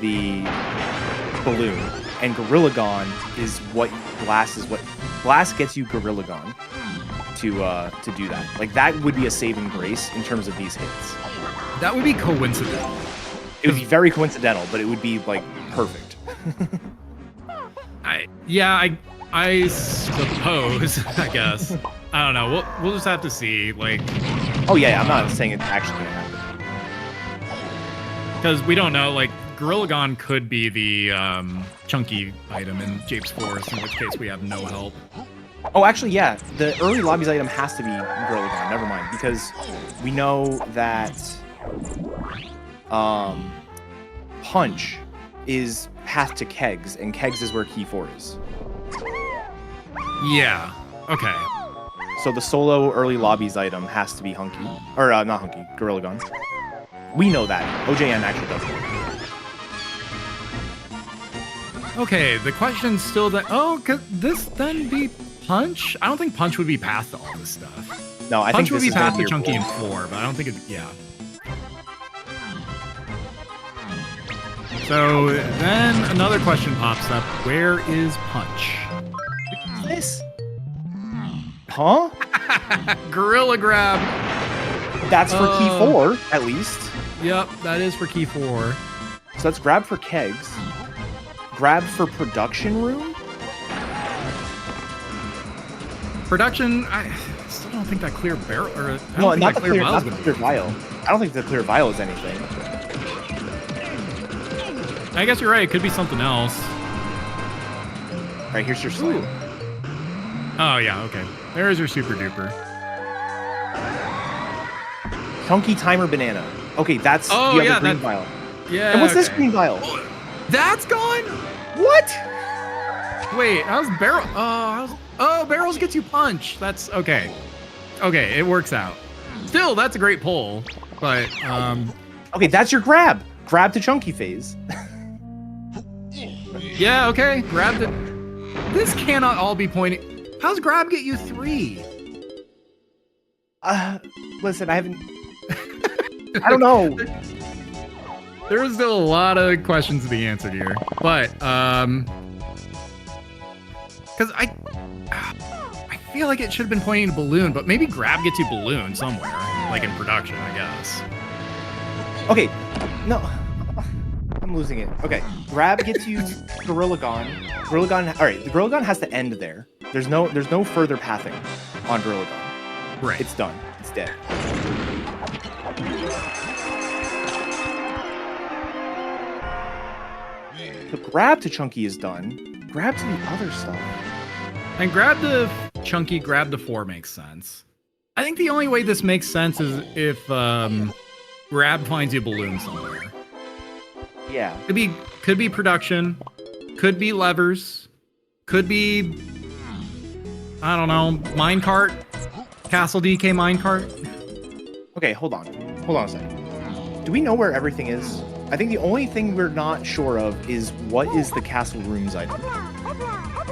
The balloon. And Gorilla Gon is what Blast gets you Gorilla Gon to do that. Like, that would be a saving grace in terms of these hits. That would be coincidental. It would be very coincidental, but it would be perfect. I suppose, I guess. I don't know. We'll just have to see. Oh yeah, I'm not saying it's actually gonna happen. Because we don't know. Gorilla Gon could be the chunky item in Jape's Forest, in which case we have no help. Oh, actually, yeah. The early lobbies item has to be Gorilla Gon. Never mind, because we know that Punch is path to Kegs, and Kegs is where Key 4 is. Yeah. Okay. So the solo early lobbies item has to be Hunky. Or, not Hunky, Gorilla Gon. We know that. OJN actually doesn't. Okay, the question's still that... Oh, could this then be Punch? I don't think Punch would be past all this stuff. No, I Punch think would be past the chunky in 4, but I don't think it... Yeah. So then another question pops up. Where is Punch? What's this? Huh? Gorilla Grab. That's for key 4, at least. Yep, that is for key 4. So that's grab for kegs. Grab for production room? Production, I still don't think that clear barrel, or I No, don't not the think that clear, not vial's the gonna clear be- vial. I don't think the clear vial is anything. I guess you're right. It could be something else. All right, here's your slam. Oh yeah, okay. There's your super duper. Chunky timer banana. Okay, that's the other green vial. Yeah. And what's this green vial? That's gone. What? Wait, how's barrel? Barrels gets you punch. That's okay. Okay, it works out. Still, that's a great pull, but Okay, that's your grab. Grab to chunky phase. yeah, okay. Grab the. This cannot all be pointing. How's grab get you 3? Listen, I haven't. I don't know. There's still a lot of questions to be answered here, but because I feel like it should have been pointing to balloon, but maybe grab gets you balloon somewhere, like in production, I guess. Okay, no, I'm losing it. Okay, grab gets you Gorilla Gon. Gorilla Gon. All right, the Gorilla Gon has to end there. There's no further pathing on Gorilla Gon. Right. It's done. It's dead. The grab to Chunky is done. Grab to the other stuff. And grab the chunky, grab the 4 makes sense. I think the only way this makes sense is if grab finds you a balloon somewhere. Yeah. Could be production, could be levers, could be I don't know, minecart, Castle DK minecart. Okay, hold on. Hold on a second. Do we know where everything is? I think the only thing we're not sure of is what is the castle room's item.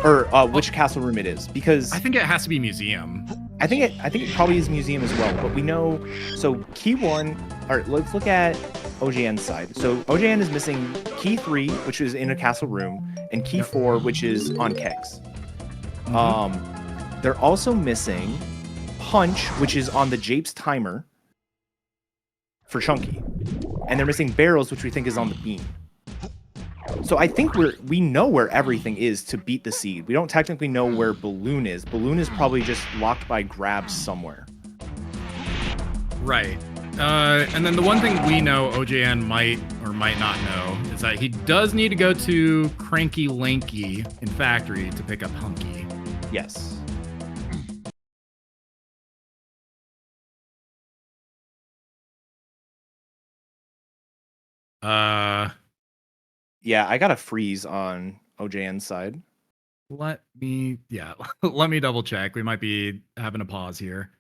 Or which castle room it is. Because I think it has to be museum. I think it probably is museum as well, but we know so key 1, all right, let's look at OJN's side. So OJN is missing key 3, which is in a castle room, and key 4, which is on kegs. They're also missing punch, which is on the Japes timer for Chunky. And they're missing barrels, which we think is on the beam. So I think we know where everything is to beat the seed. We don't technically know where balloon is. Balloon is probably just locked by grabs somewhere. Right. And then the one thing we know OJN might or might not know is that he does need to go to Cranky Lanky in Factory to pick up Hunky. Yes. Yeah, I got a freeze on OJN's side. Let me double check. We might be having a pause here.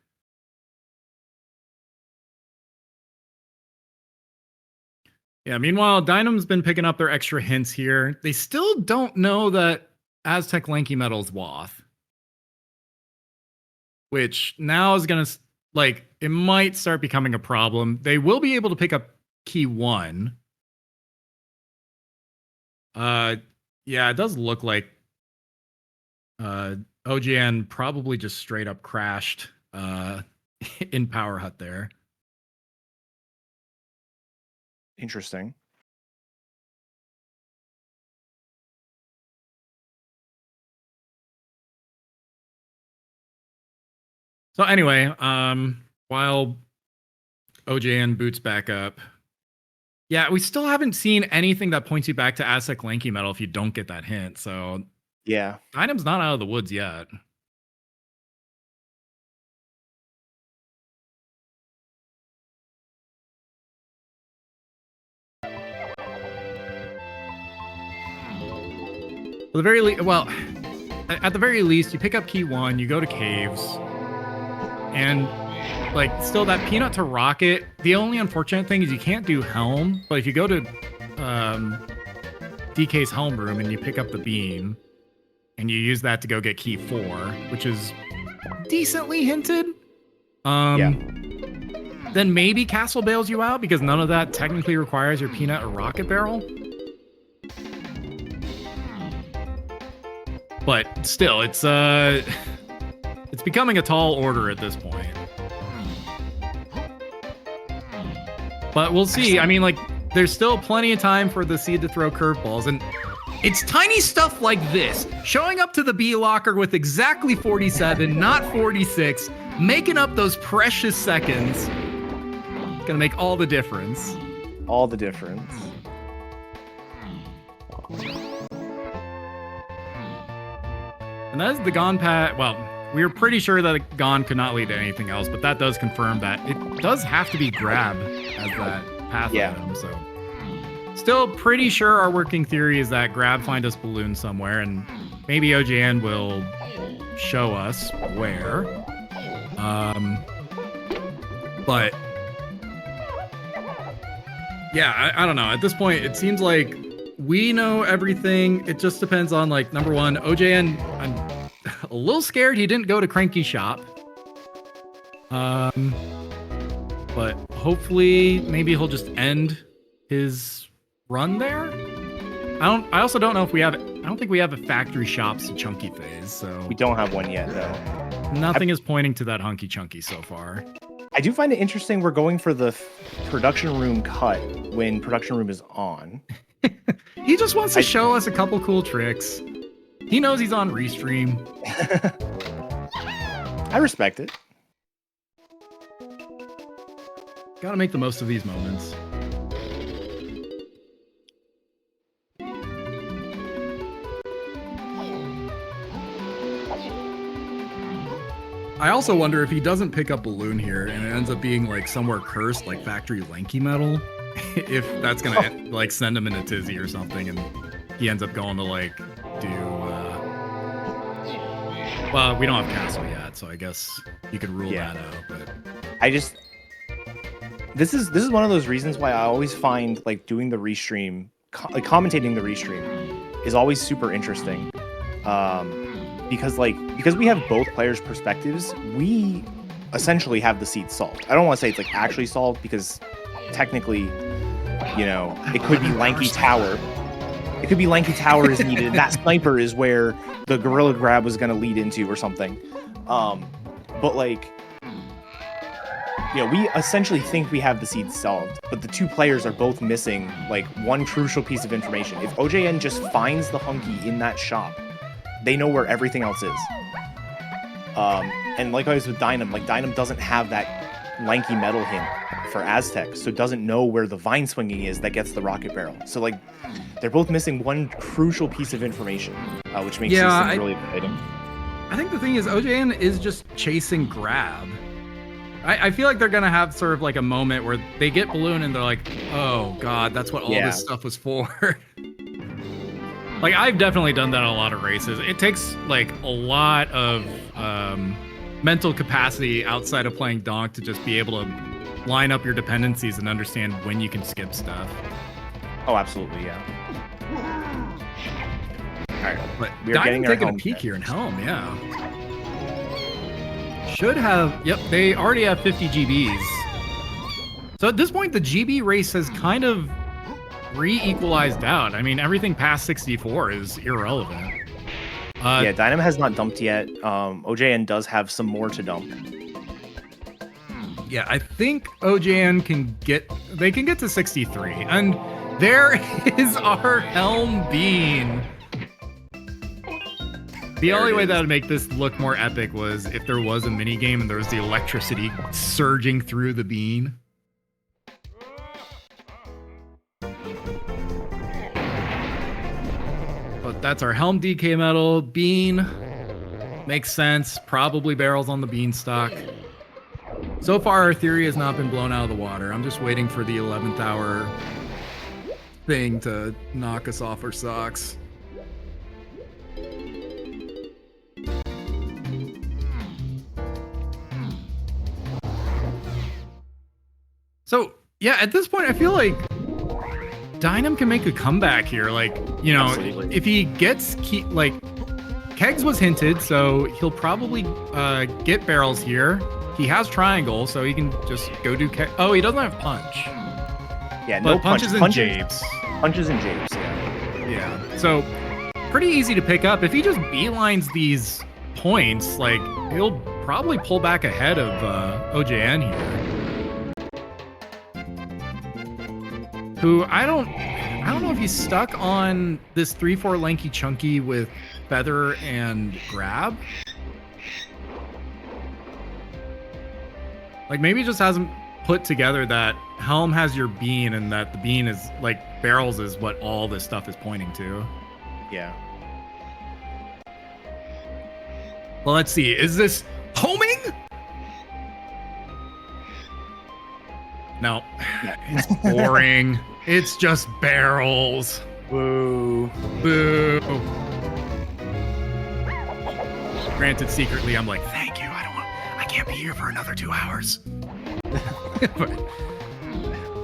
Yeah, meanwhile, Dynam's been picking up their extra hints here. They still don't know that Aztec Lanky Metal's Wath. Which now is going to, it might start becoming a problem. They will be able to pick up key 1. Yeah, it does look like OGN probably just straight up crashed in Power Hut there. Interesting. So anyway, while OJN boots back up, yeah, we still haven't seen anything that points you back to Aztec Lanky Metal if you don't get that hint. So yeah, Dynam's not out of the woods yet. At the very least, you pick up key 1, you go to caves, and still that peanut to rocket. The only unfortunate thing is you can't do Helm, but if you go to DK's Helm room and you pick up the beam, and you use that to go get key 4, which is decently hinted. Yeah. Then maybe Castle bails you out because none of that technically requires your peanut or rocket barrel. But still, it's becoming a tall order at this point. But we'll see. I mean, like, there's still plenty of time for the seed to throw curveballs, and it's tiny stuff like this, showing up to the B locker with exactly 47, not 46, making up those precious seconds. It's gonna make all the difference. All the difference. And that's the Gon path. Well, we were pretty sure that Gon could not lead to anything else, but that does confirm that it does have to be grab as that path item. So, still pretty sure our working theory is that grab find us balloon somewhere, and maybe OJN will show us where. But yeah, I don't know. At this point, it seems like we know everything. It just depends on, like, number one, OJN. I'm a little scared he didn't go to Cranky Shop. But hopefully, maybe he'll just end his run there. I also don't know if we have. I don't think we have a factory shops chunky phase. So We don't have one yet, though. Nothing is pointing to that hunky chunky so far. I do find it interesting we're going for the production room cut when production room is on. He just wants to show us a couple cool tricks. He knows he's on Restream. I respect it. Gotta make the most of these moments. I also wonder if he doesn't pick up Balloon here and it ends up being like somewhere cursed, like Factory Lanky Metal, if that's gonna like send him in a tizzy or something, and he ends up going to like do. Well, we don't have Castle yet, so I guess you could rule that out. But this is one of those reasons why I always find like doing the restream, commentating the restream, is always super interesting. Because we have both players' perspectives, we essentially have the seed solved. I don't want to say it's like actually solved, because technically, you know, it could be Lanky Tower. It could be Lanky Tower is needed, and that sniper is where the gorilla grab was going to lead into or something. But like, you know, we essentially think we have the seed solved, but the two players are both missing like one crucial piece of information. If OJN just finds the hunky in that shop, they know where everything else is. And likewise with Dynam, like Dynam doesn't have that lanky metal hint for Aztec, so doesn't know where the vine swinging is that gets the rocket barrel. So like, they're both missing one crucial piece of information, which makes this really exciting. I think the thing is, OJN is just chasing grab. I feel like they're gonna have sort of like a moment where they get Balloon and they're like, oh god, that's what all this stuff was for. Like, I've definitely done that in a lot of races. It takes like a lot of mental capacity outside of playing Donk to just be able to line up your dependencies and understand when you can skip stuff. Oh, absolutely, yeah. All right, but we're getting taking a peek here in Helm, yeah. Should have, yep, they already have 50 GBs. So at this point, the GB race has kind of re-equalized out. I mean, everything past 64 is irrelevant. Yeah, Dynam has not dumped yet. OJN does have some more to dump. Yeah, I think OJN can get to 63. And there is our Helm Bean. The only way that would make this look more epic was if there was a mini game and there was the electricity surging through the bean. But that's our Helm DK metal. Bean makes sense. Probably barrels on the beanstalk. So far, our theory has not been blown out of the water. I'm just waiting for the 11th hour thing to knock us off our socks. So, yeah, at this point, I feel like Dynam can make a comeback here. Like, you know, Absolutely. If he gets, like, Kegs was hinted, so he'll probably get barrels here. He has triangle, so he can just go do Oh, he doesn't have punch. Yeah, But no punches and japes. Punches and japes, yeah. Yeah. So pretty easy to pick up. If he just beelines these points, like, he'll probably pull back ahead of OJN here. Who, I don't know if he's stuck on this 3-4 lanky chunky with feather and grab. Like, maybe he just hasn't put together that Helm has your bean and that the bean is, like, barrels is what all this stuff is pointing to. Yeah. Well, let's see. Is this homing? No. It's boring. It's just barrels. Boo. Boo. Granted, secretly, I'm like, thank you. I can't be here for another 2 hours.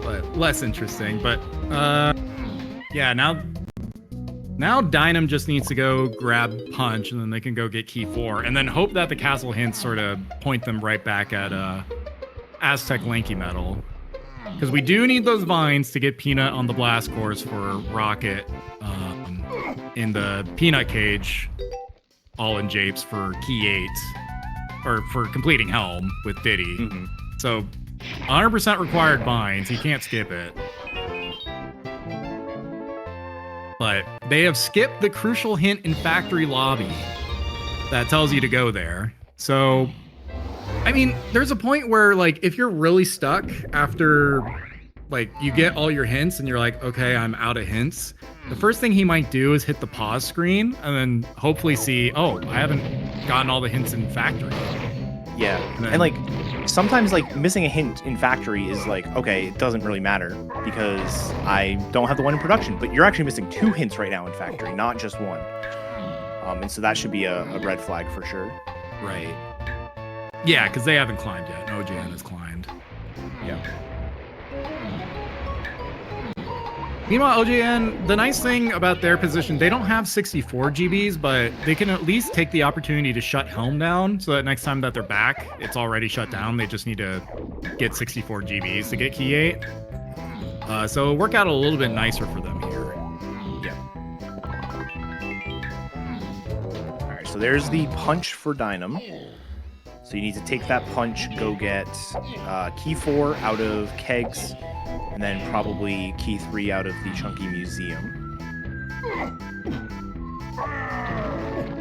but less interesting. But yeah, now Dynam just needs to go grab punch, and then they can go get key 4, and then hope that the castle hints sort of point them right back at Aztec Lanky Metal. Because we do need those vines to get Peanut on the blast course for Rocket in the Peanut cage, all in japes for key 8, or for completing Helm with Diddy. Mm-hmm. So 100% required vines. He can't skip it. But they have skipped the crucial hint in Factory Lobby that tells you to go there. So, I mean, there's a point where, like, if you're really stuck after, like, you get all your hints and you're like, okay, I'm out of hints, the first thing he might do is hit the pause screen and then hopefully see, oh, I haven't gotten all the hints in Factory. Yeah, and like, sometimes like missing a hint in Factory is like, okay, it doesn't really matter because I don't have the one in production, but you're actually missing 2 hints right now in Factory, not just 1. And so that should be a red flag for sure. Right. Yeah, because they haven't climbed yet. OJN has climbed. Yeah. Meanwhile, OJN, the nice thing about their position, they don't have 64 GBs, but they can at least take the opportunity to shut Helm down so that next time that they're back, it's already shut down. They just need to get 64 GBs to get key 8. So it'll work out a little bit nicer for them here. Yeah. All right, so there's the punch for Dynam. So you need to take that punch, go get key 4 out of kegs, and then probably key 3 out of the Chunky Museum.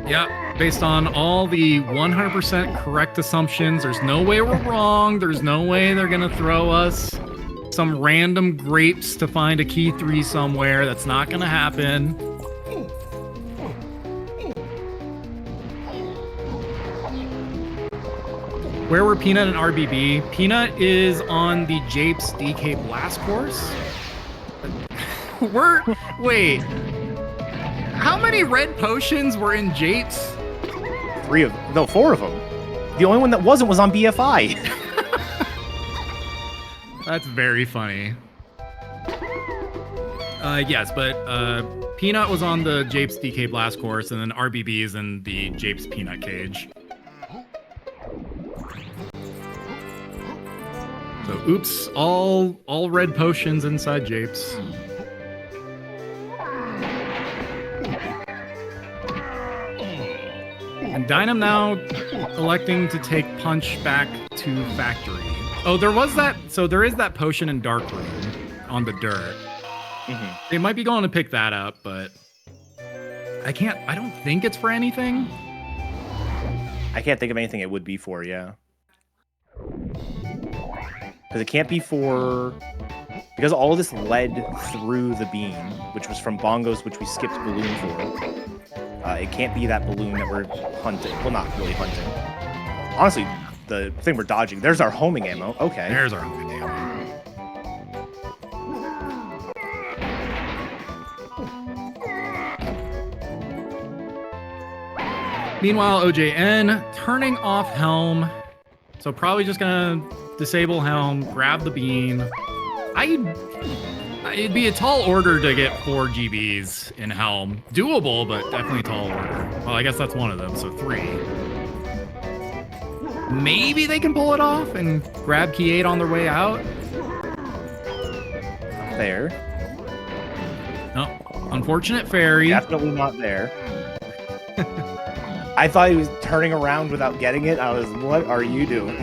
Yeah, based on all the 100% correct assumptions, there's no way we're wrong. There's no way they're going to throw us some random grapes to find a key 3 somewhere. That's not going to happen. Where were Peanut and RBB? Peanut is on the Japes DK Blast course. Wait. How many red potions were in Japes? 4 of them. The only one that wasn't was on BFI. That's very funny. Yes, but Peanut was on the Japes DK Blast course, and then RBB is in the Japes Peanut cage. So, oops, all red potions inside Japes. And Dynam now electing to take punch back to Factory. Oh, there is that potion in Dark Room on the dirt. Mm-hmm. They might be going to pick that up, but I don't think it's for anything. I can't think of anything it would be for, yeah. Because it can't be for... Because all of this led through the beam, which was from Bongos, which we skipped balloon for. It can't be that balloon that we're hunting. Well, not really hunting. Honestly, the thing we're dodging. There's our homing ammo. Okay. There's our homing ammo. Meanwhile, OJN turning off Helm. So probably just gonna disable Helm, grab the bean. It'd be a tall order to get 4 GBs in Helm. Doable, but definitely tall order. Well, I guess that's one of them, so 3. Maybe they can pull it off and grab key 8 on their way out. There. No, Unfortunate fairy. Definitely not there. I thought he was turning around without getting it. I was, what are you doing?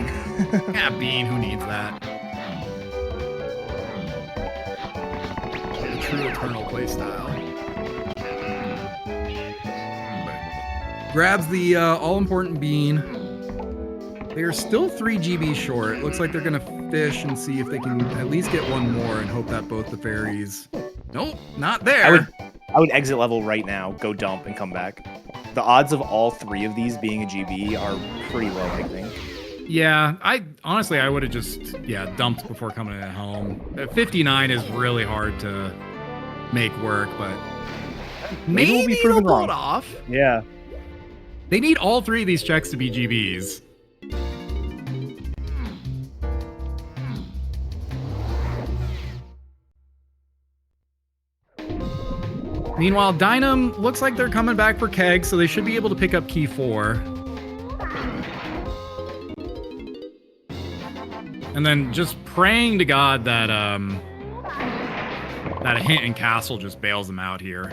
Yeah, Bean, who needs that? The true Eternal playstyle. Grabs the all-important bean. They are still 3 GB short. Looks like they're going to fish and see if they can at least get one more and hope that both the fairies... Nope, not there. I would exit level right now, go dump, and come back. The odds of all 3 of these being a GB are pretty low, I think. Yeah, I would have just dumped before coming at home. 59 is really hard to make work, but maybe we'll be they'll proven pull wrong. it off. Yeah. They need all 3 of these checks to be GBs. Meanwhile, Dynam looks like they're coming back for kegs, so they should be able to pick up key 4. And then just praying to God that that a hint in castle just bails them out here.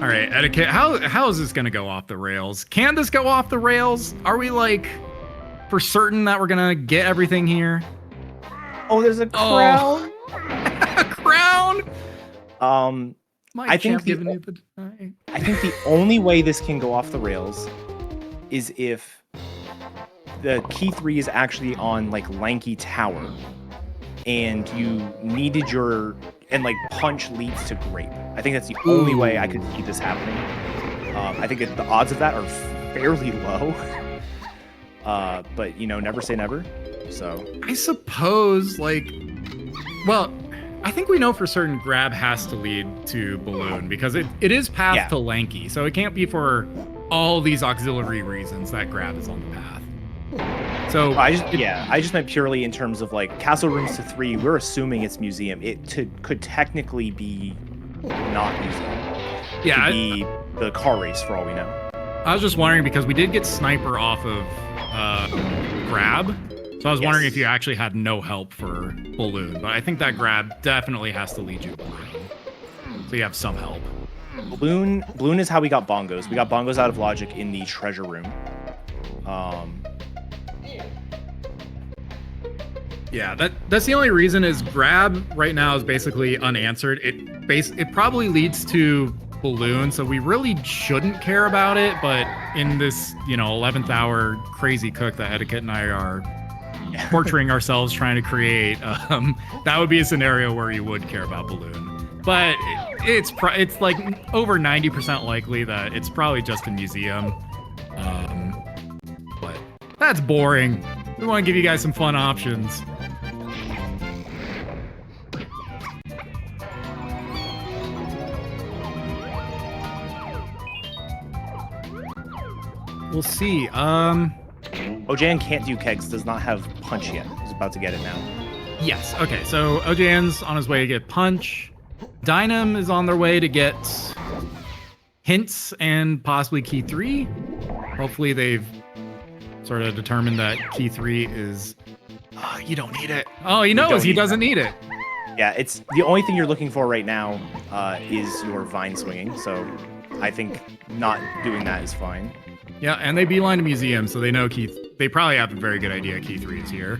All right, etiquette. How is this gonna go off the rails? Can this go off the rails? Are we like for certain that we're gonna get everything here? Oh, there's a crown. A crown. I think the only way this can go off the rails is if the key 3 is actually on like Lanky Tower, and you needed your like punch leads to grape. I think that's the only way I could see this happening. I think that the odds of that are fairly low. But you know, never say never. So I suppose well, I think we know for certain grab has to lead to balloon because it is path to Lanky, so it can't be for all these auxiliary reasons that grab is on the path. So I just meant purely in terms of like castle rooms to 3. We're assuming it's museum. Could technically be not museum. Yeah, it could be the car race for all we know. I was just wondering because we did get sniper off of grab, so I was wondering if you actually had no help for balloon. But I think that grab definitely has to lead you to balloon, so you have some help. Balloon is how we got bongos. We got bongos out of logic in the treasure room. Yeah, that's the only reason is grab right now is basically unanswered. It probably leads to balloon, so we really shouldn't care about it. But in this 11th hour crazy cook that Etiquette and I are torturing ourselves trying to create, that would be a scenario where you would care about balloon. But it's like over 90% likely that it's probably just a museum. But that's boring. We want to give you guys some fun options. We'll see. Ojan can't do kegs, does not have punch yet. He's about to get it now. Yes. Okay, so Ojan's on his way to get punch. Dynam is on their way to get hints and possibly key 3. Hopefully they've sort of determined that key 3 is... Oh, you don't need it. Oh, he knows he doesn't need it. Yeah, it's the only thing you're looking for right now is your vine swinging. So I think not doing that is fine. Yeah, and they beeline to museum, so they know they probably have a very good idea key 3 is here.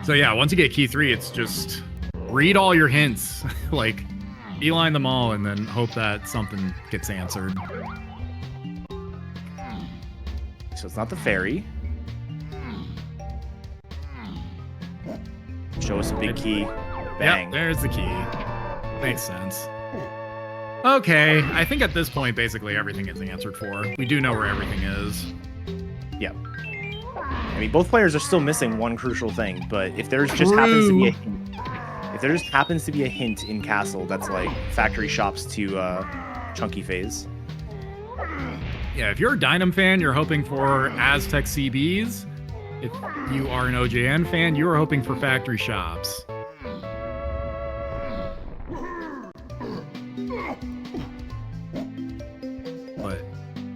So yeah, once you get key 3, it's just read all your hints, like beeline them all, and then hope that something gets answered. So it's not the fairy. Show us a big key. Bang. Yep, there's the key. Makes sense. Okay, I think at this point, basically everything is answered for. We do know where everything is. Yep. I mean, both players are still missing one crucial thing, but if there's just happens to be a hint, if there just happens to be a hint in castle that's like factory shops to chunky phase. Yeah, if you're a Dynam fan, you're hoping for Aztec CBs. If you are an OJN fan, you are hoping for factory shops.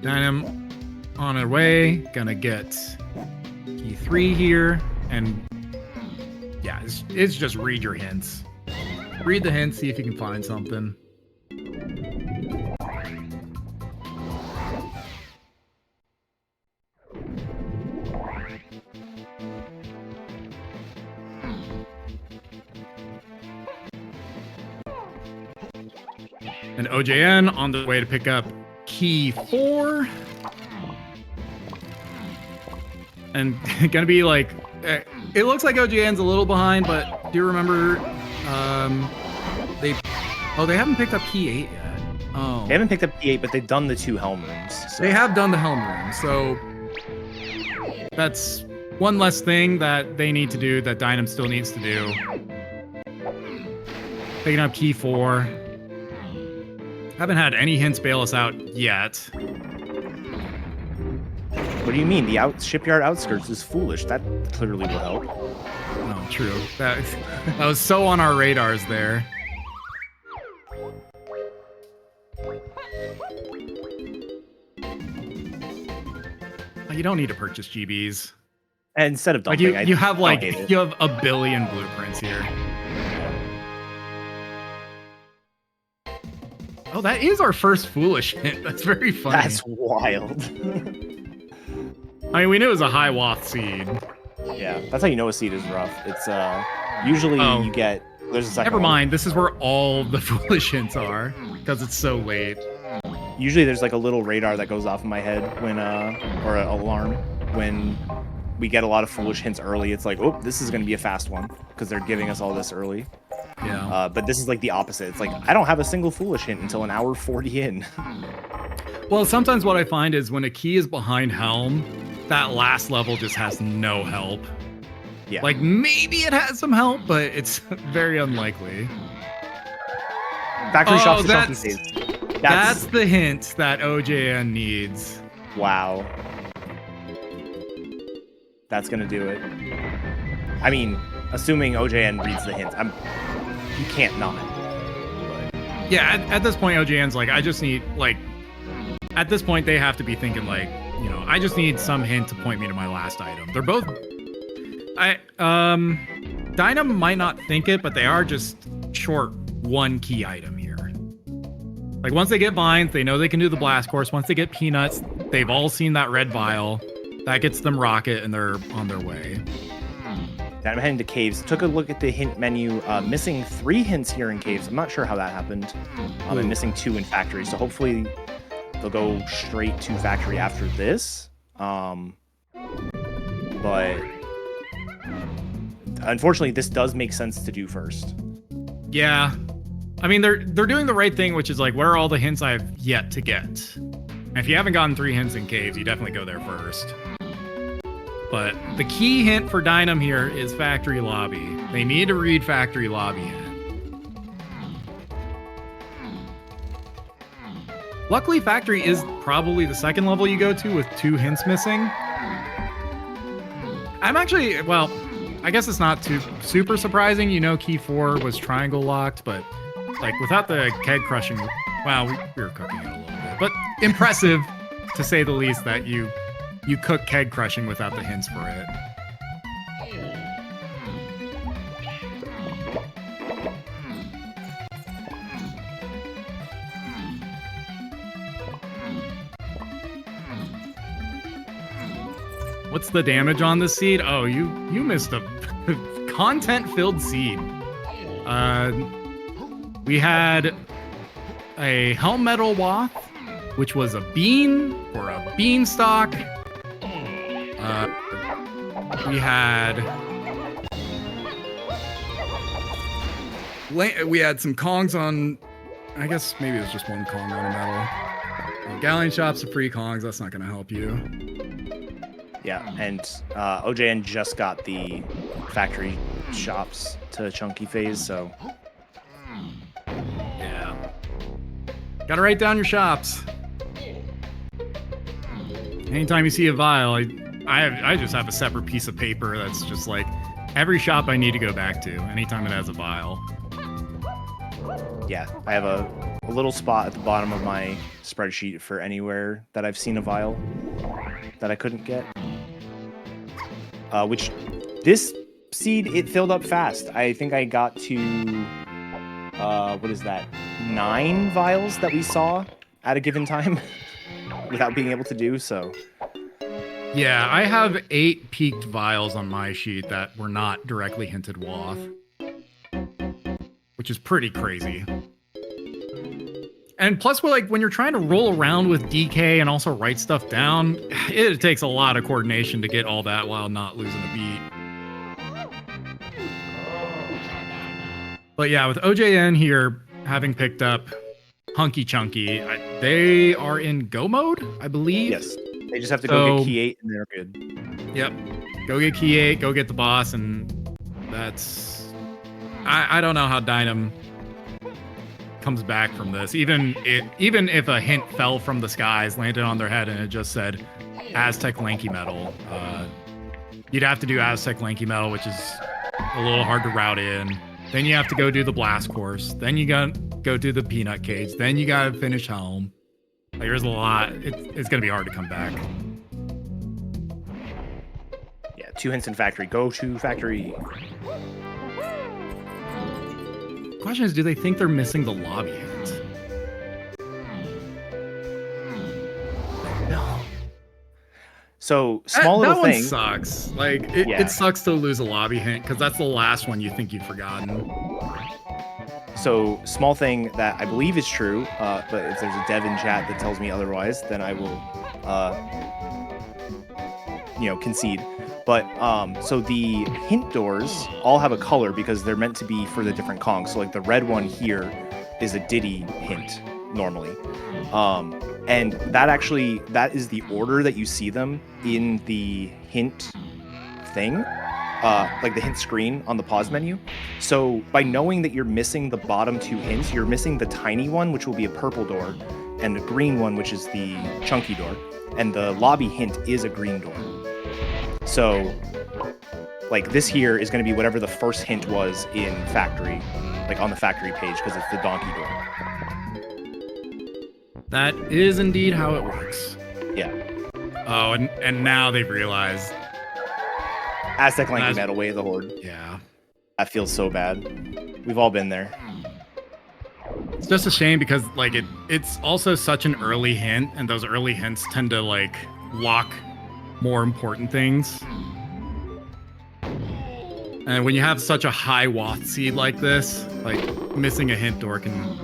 Dynam on our way. Gonna get key 3 here. And yeah, it's just read your hints. Read the hints, see if you can find something. And OJN on the way to pick up key 4. And gonna be like, it looks like OJN's a little behind, but do you remember they haven't picked up key 8 yet. Oh. They haven't picked up key 8, but they've done the 2 Helm rooms. So. They have done the Helm room, so that's one less thing that they need to do that Dynam still needs to do. Picking up key 4. Haven't had any hints bail us out yet. What do you mean? The shipyard outskirts is foolish. That clearly will help. Oh, true. That was so on our radars there. You don't need to purchase GBs. And instead of dumping, like you have a billion blueprints here. Oh, that is our first foolish hint. That's very funny. That's wild. I mean, we knew it was a high wath seed. Yeah, that's how you know a seed is rough. It's usually you get there's a second. Never mind. This is where all the foolish hints are because it's so late. Usually there's like a little radar that goes off in my head when or an alarm when we get a lot of foolish hints early. It's like, oh, this is going to be a fast one because they're giving us all this early. Yeah. But this is like the opposite. It's like I don't have a single foolish hint until an hour 40 in. Well, sometimes what I find is when a key is behind Helm, that last level just has no help. Yeah. Like maybe it has some help, but it's very unlikely. Factory shops to chunky phase. That's the hint that OJN needs. Wow. That's gonna do it. I mean, assuming OJN reads the hints, you can't not. But... Yeah, at this point, OJN's like, I just need, like, at this point, they have to be thinking, like, you know, I just need some hint to point me to my last item. They're both, Dynam might not think it, but they are just short one key item here. Like, once they get vines, they know they can do the blast course. Once they get peanuts, they've all seen that red vial. That gets them rocket, and they're on their way. I'm heading to caves. Took a look at the hint menu. Missing 3 hints here in caves. I'm not sure how that happened. I'm missing 2 in factory, so hopefully they'll go straight to factory after this. But unfortunately, this does make sense to do first. Yeah. I mean, they're doing the right thing, which is like, where are all the hints I've yet to get? And if you haven't gotten 3 hints in caves, you definitely go there first. But the key hint for Dynam here is factory lobby. They need to read factory lobby hint. Luckily, factory is probably the second level you go to with 2 hints missing. I'm actually, well, I guess it's not too super surprising. You know, key 4 was triangle locked, but like without the keg crushing, wow, we were cooking it a little bit. But impressive, to say the least, that you cook keg crushing without the hints for it. What's the damage on this seed? Oh, you missed a content-filled seed. We had a Helm Metal Wath, which was a bean or a beanstalk. We had some Kongs on, I guess maybe it was just one Kong on a metal. Galleon shops are free Kongs, that's not gonna help you. Yeah, and OJN just got the factory shops to chunky phase, so. Yeah. Gotta write down your shops. Anytime you see a vial, I just have a separate piece of paper that's just like every shop I need to go back to anytime it has a vial. Yeah, I have a a little spot at the bottom of my spreadsheet for anywhere that I've seen a vial that I couldn't get. Which this seed, it filled up fast. I think I got to what is that? 9 vials that we saw at a given time without being able to do so. Yeah, I have 8 peaked vials on my sheet that were not directly hinted Wath, which is pretty crazy. And plus, when you're trying to roll around with DK and also write stuff down, it takes a lot of coordination to get all that while not losing a beat. But yeah, with OJN here having picked up Hunky Chunky, they are in go mode, I believe. Yes, they just have to go get key 8 and they're good. Yep, go get key 8, go get the boss, and that's... I don't know how Dynam comes back from this. Even if a hint fell from the skies, landed on their head, and it just said Aztec Lanky Metal, you'd have to do Aztec Lanky Metal, which is a little hard to route in. Then you have to go do the blast course. Then you gotta go do the peanut cage. Then you gotta finish Helm. Like, there's a lot. It's gonna be hard to come back. Yeah, 2 hints in factory. Go to factory. Question is, do they think they're missing the lobby hint? No. So, small that little one thing. sucks. Like, it sucks to lose a lobby hint, because that's the last one you think you've forgotten. So, small thing that I believe is true, but if there's a dev in chat that tells me otherwise, then I will, concede. But, so the hint doors all have a color because they're meant to be for the different Kongs. So, like, the red one here is a Diddy hint, normally. And that is the order that you see them in the hint thing, like the hint screen on the pause menu. So by knowing that you're missing the bottom 2 hints, you're missing the tiny one, which will be a purple door, and the green one, which is the chunky door. And the lobby hint is a green door. So, like, this here is going to be whatever the first hint was in factory, like on the factory page, because it's the donkey door. That is indeed how it works. Yeah. Oh, and now they've realized. Aztec Lanky Metal, Way of the Horde. Yeah. That feels so bad. We've all been there. It's just a shame because, like, it's also such an early hint, and those early hints tend to, like, lock more important things. And when you have such a high Wath seed like this, like, missing a hint door can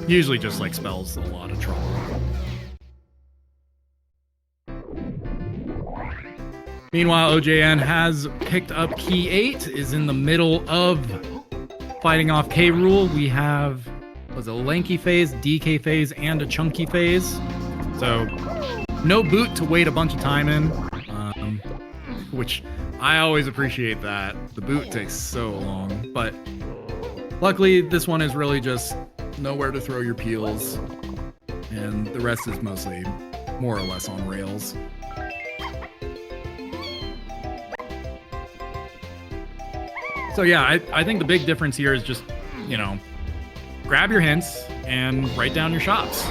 usually just, like, spells a lot of trouble. Meanwhile, OJN has picked up key 8, is in the middle of fighting off K Rule. We have a lanky phase, DK phase, and a chunky phase. So no boot to wait a bunch of time in, which I always appreciate that. The boot takes so long, but luckily this one is really just nowhere to throw your peels, and the rest is mostly more or less on rails. So yeah, I think the big difference here is just, grab your hints and write down your shots.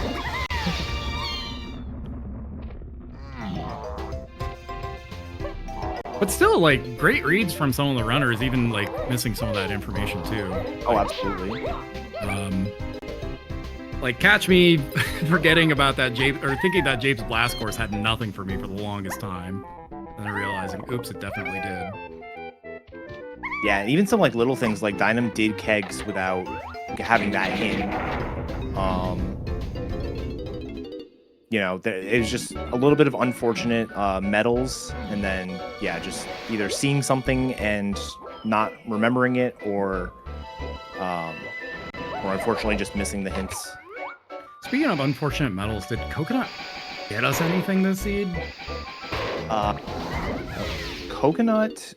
But still, like, great reads from some of the runners, even, like, missing some of that information too. Oh, absolutely. Like, catch me forgetting about that thinking that Jape's blast course had nothing for me for the longest time, and then realizing, oops, it definitely did. Yeah, even some, like, little things, like Dynam did kegs without having that hint. It was just a little bit of unfortunate medals, and then, yeah, just either seeing something and not remembering it, or unfortunately just missing the hints. Speaking of unfortunate medals, did Coconut get us anything this seed? Coconut,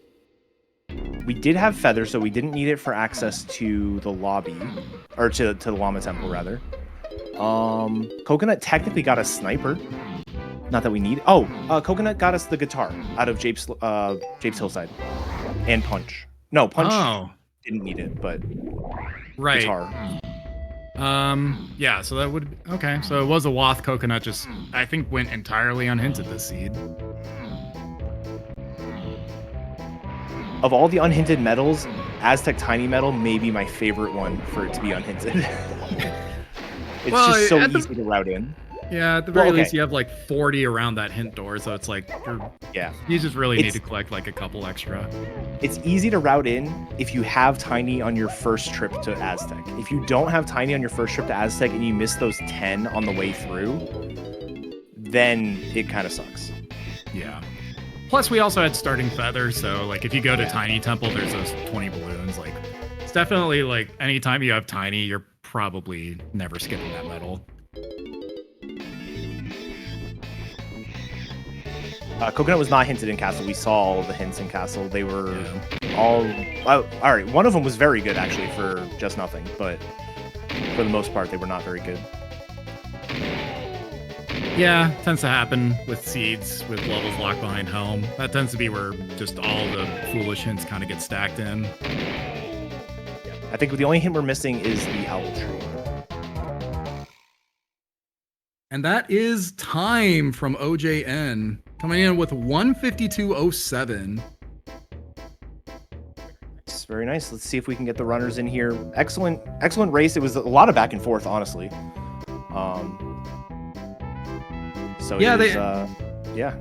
we did have Feather, so we didn't need it for access to the lobby, or to the Llama Temple, rather. Coconut technically got a sniper. Not that we need. Oh, Coconut got us the guitar out of Jape's Hillside, and Punch. No, Punch didn't need it, but right. Guitar. Yeah, so that would okay. So it was a Wath coconut, just I think went entirely unhinted this seed. Of all the unhinted metals, Aztec Tiny Metal may be my favorite one for it to be unhinted. It's just so easy to route in. Yeah, at the very least, you have like 40 around that hint door, so it's like you just really need to collect like a couple extra. It's easy to route in if you have Tiny on your first trip to Aztec. If you don't have Tiny on your first trip to Aztec and you miss those 10 on the way through, then it kind of sucks. Yeah. Plus, we also had starting feather, so like if you go to Tiny Temple, there's those 20 balloons. Like, it's definitely like anytime you have Tiny, you're probably never skipping that medal. Coconut was not hinted in Castle. We saw all of the hints in Castle. They were all right. One of them was very good actually for Just Nothing, but for the most part, they were not very good. Yeah, tends to happen with seeds with levels locked behind Helm. That tends to be where just all the foolish hints kind of get stacked in. I think the only hint we're missing is the owl tree. And that is time from OJN, coming in with 152.07. It's very nice. Let's see if we can get the runners in here. Excellent race. It was a lot of back and forth, honestly. So yeah,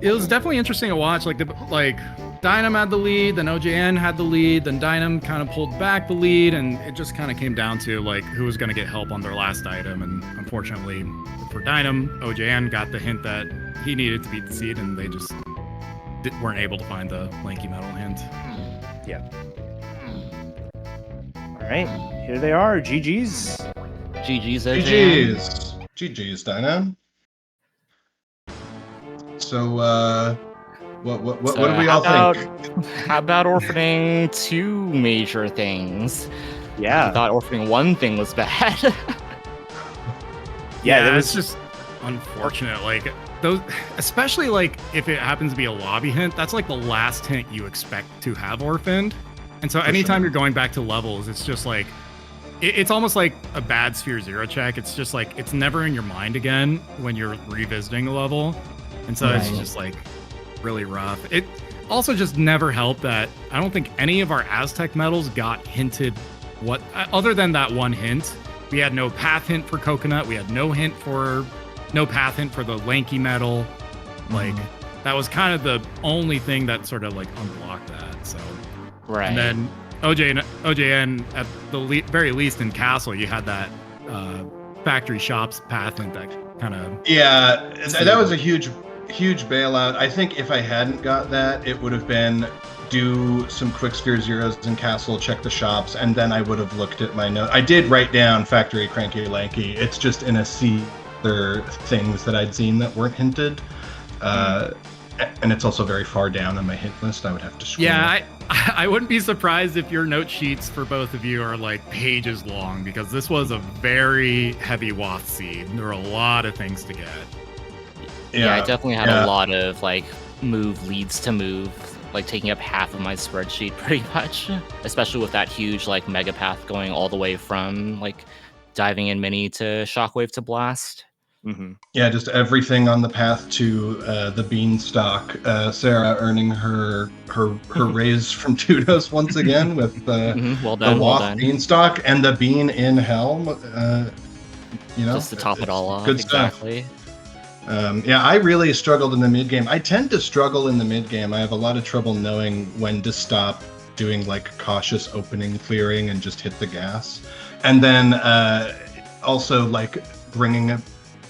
it was definitely interesting to watch. Like Dynam had the lead, then OJN had the lead, then Dynam kind of pulled back the lead, and it just kind of came down to like who was going to get help on their last item. And unfortunately for Dynam, OJN got the hint that he needed to beat the seed, and they just weren't able to find the lanky metal hint. Yeah. All right, here they are. GG's. GG's, OJN. GG's, Dynam. So, what do we all think? How about orphaning 2 major things? Yeah. I thought orphaning 1 thing was bad. Yeah, it's just unfortunate. Like those, especially like if it happens to be a lobby hint, that's like the last hint you expect to have orphaned. And so anytime you're going back to levels, it's just like it's almost like a bad Sphere 0 check. It's just like it's never in your mind again when you're revisiting a level. And so it's just like really rough. It also just never helped that I don't think any of our Aztec medals got hinted other than that one hint. We had no path hint for coconut. We had no path hint for the lanky metal. Like that was kind of the only thing that sort of like unblocked that. So and then OJN at the very least in Castle, you had that factory shops path hint that kind of that was a huge bailout. I think if I hadn't got that, it would have been do some quick Sphere Zeros in Castle, check the shops, and then I would have looked at my note. I did write down Factory Cranky Lanky. It's just in a sea other things that I'd seen that weren't hinted. And it's also very far down on my hint list. I would have to scroll. Yeah, I wouldn't be surprised if your note sheets for both of you are like pages long, because this was a very heavy Wath seed. There were a lot of things to get. Yeah, I definitely had a lot of like move leads to move, like taking up half of my spreadsheet pretty much, especially with that huge like mega path going all the way from like diving in mini to shockwave to blast. Yeah, just everything on the path to the beanstalk. Sarah earning her raise from Tudos once again with the Wath beanstalk and the bean in Helm. Just to top it all off. Good exactly. Stuff. I really struggled in the mid game. I tend to struggle in the mid game. I have a lot of trouble knowing when to stop doing like cautious opening clearing and just hit the gas, and then also like bringing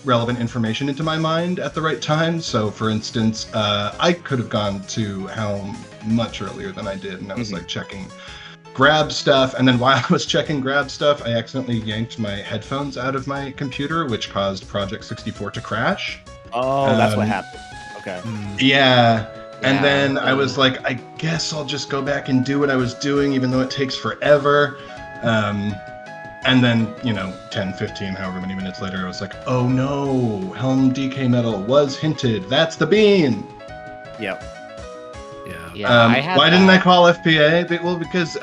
relevant information into my mind at the right time. So for instance, I could have gone to Helm much earlier than I did, and I was like checking grab stuff, and then while I was checking grab stuff, I accidentally yanked my headphones out of my computer, which caused Project 64 to crash. Oh, that's what happened. Okay. And then I was like, I guess I'll just go back and do what I was doing, even though it takes forever. And then, 10, 15, however many minutes later, I was like, oh no, Helm DK Metal was hinted. That's the bean. Yep. Yeah, why didn't I call FPA? Well, because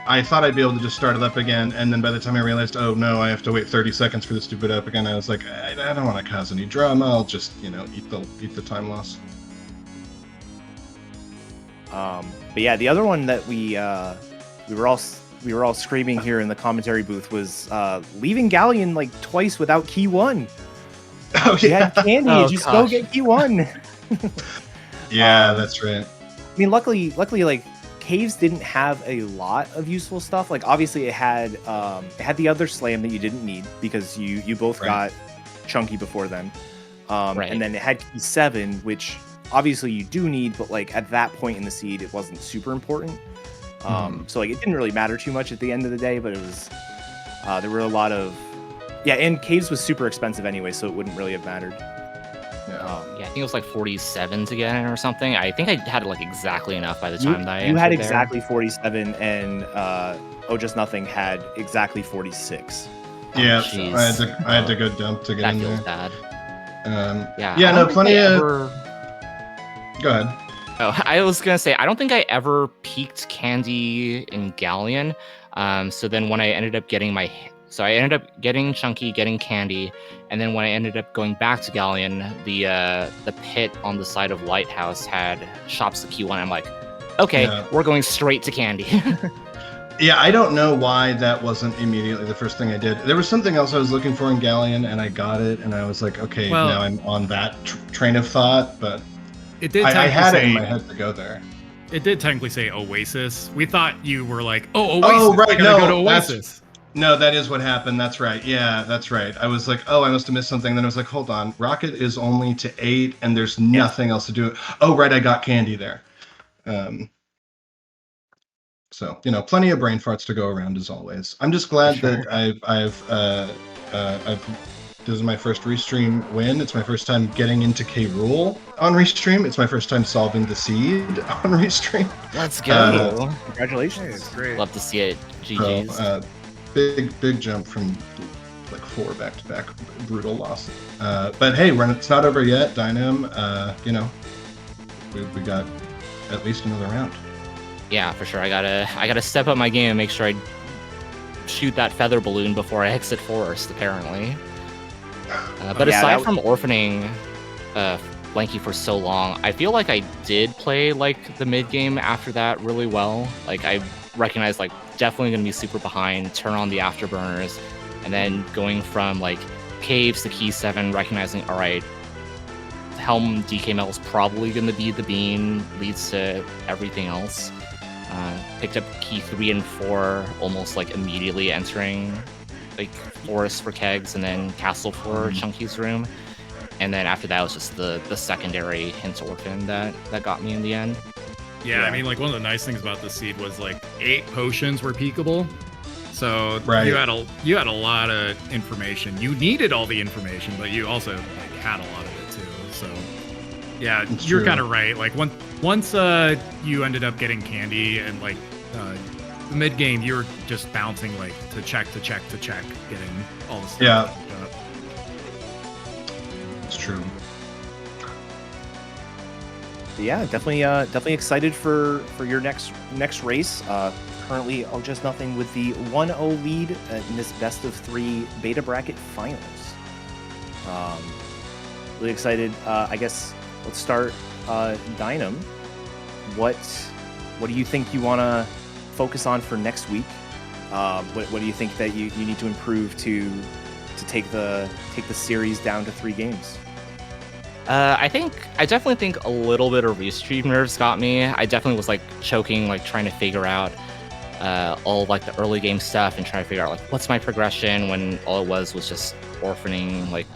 I thought I'd be able to just start it up again, and then by the time I realized, oh no, I have to wait 30 seconds for this to boot up again, I was like, I don't want to cause any drama. I'll just, eat the time loss. But yeah, the other one that we were all screaming here in the commentary booth was leaving Galleon like twice without key 1. Oh yeah, you had candy. Just go get key 1. Yeah, that's right. I mean, luckily, like Caves didn't have a lot of useful stuff. Like obviously, it had the other slam that you didn't need because you both got chunky before then, and then it had key 7, which obviously you do need, but like at that point in the seed, it wasn't super important. So like it didn't really matter too much at the end of the day, but it was there were a lot of and Caves was super expensive anyway, so it wouldn't really have mattered. I think it was like 47 to get in or something. I think I had like exactly enough by the time that you had exactly 47, and OhJustNothing had exactly 46. Yeah, so I had to go dump to get in there. That feels bad. Plenty of. Go ahead. Oh, I was gonna say I don't think I ever peaked candy in Galleon. So then when I ended up getting I ended up getting chunky, getting candy, and then when I ended up going back to Galleon, the pit on the side of Lighthouse had shops the Q1. I'm like, okay, we're going straight to candy. Yeah, I don't know why that wasn't immediately the first thing I did. There was something else I was looking for in Galleon, and I got it, and I was like, okay, now I'm on that train of thought, but it did. I had it in my head to go there. It did technically say Oasis. We thought you were like, Oasis. Oh, right, Go to Oasis. No, that is what happened. That's right. Yeah, that's right. I was like, I must have missed something. Then I was like, hold on. Rocket is only to 8, and there's nothing else to do. Oh, right. I got candy there. So, plenty of brain farts to go around as always. I'm just glad that this is my first Restream win. It's my first time getting into K. Rool on Restream. It's my first time solving the seed on Restream. Let's go. Congratulations. It's great. Love to see it. GG's. So, big jump from like 4 back-to-back brutal losses. But hey, it's not over yet. Dynam, we got at least another round. Yeah, for sure. I gotta step up my game and make sure I shoot that feather balloon before I exit Forest, apparently. But aside from orphaning Blanky for so long, I feel like I did play like the mid game after that really well. Like I recognized like definitely gonna be super behind, turn on the afterburners, and then going from like Caves to key 7, recognizing all right, Helm DK metal is probably gonna be the bean, leads to everything else. Picked up key 3 and 4 almost like immediately entering like Forest for Kegs and then Castle for Chunky's room. And then after that was just the secondary hint orphan that got me in the end. Yeah, I mean, like one of the nice things about the seed was like 8 potions were peakable. So you had a lot of information. You needed all the information, but you also like had a lot of it too. So yeah, you're kind of right. Like once you ended up getting candy and like the mid game, you were just bouncing like to check, getting all the stuff. Yeah, it's true. Yeah, definitely excited for your next race. Currently, OhJustNothing with the 1-0 lead in this best of 3 beta bracket finals. Really excited. I guess let's start. Dynam, what do you think you want to focus on for next week? What do you think that you need to improve to take the series down to 3 games? I definitely think a little bit of restream nerves got me. I definitely was like choking, like trying to figure out all like the early game stuff and trying to figure out like what's my progression when all it was just orphaning like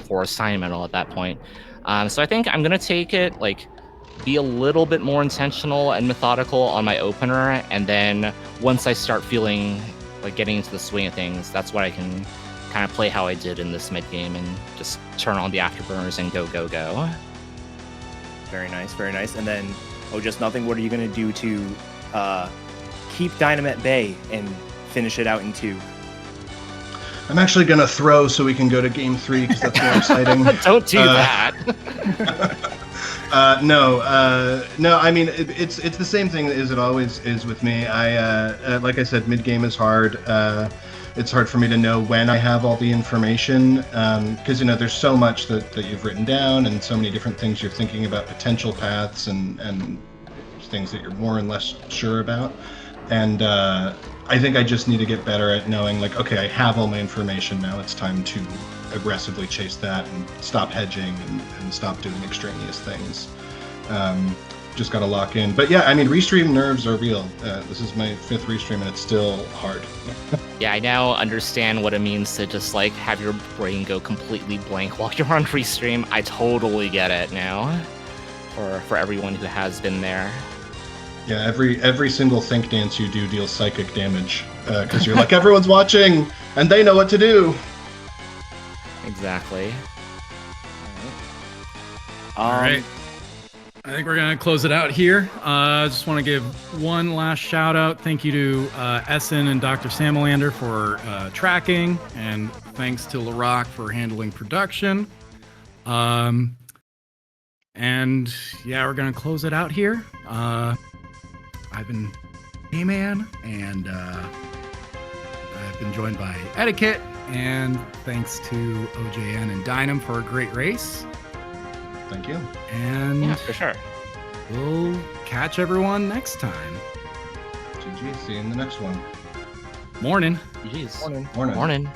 Forest Metal at that point. So I think I'm gonna take it like be a little bit more intentional and methodical on my opener, and then once I start feeling like getting into the swing of things, that's what I can kind of play how I did in this mid game and just turn on the afterburners and go. Very nice, very nice. And then OhJustNothing, what are you going to do to keep Dynam at bay and finish it out in 2? I'm actually going to throw so we can go to game 3 because that's more exciting. Don't do that. No. I mean, it's the same thing as it always is with me. Like I said, mid game is hard. It's hard for me to know when I have all the information because there's so much that you've written down and so many different things you're thinking about, potential paths and things that you're more and less sure about. And I think I just need to get better at knowing, like, okay, I have all my information now. It's time to aggressively chase that and stop hedging and stop doing extraneous things. Just got to lock in. But yeah, I mean, restream nerves are real. This is my 5th restream and it's still hard. Yeah, I now understand what it means to just like have your brain go completely blank while you're on restream. I totally get it now. For everyone who has been there. Yeah, every single think dance you do deals psychic damage because you're like, everyone's watching and they know what to do. Exactly. All right. I think we're going to close it out here. I just want to give one last shout out. Thank you to Essen and Dr. Samalander for tracking, and thanks to LaRock for handling production. And yeah, we're going to close it out here. I've been A-Man, and I've been joined by Etiquette, and thanks to OJN and Dynam for a great race. Thank you. And yeah, for sure. We'll catch everyone next time. GG. See you in the next one. Morning. GG's. Morning. Morning. Morning.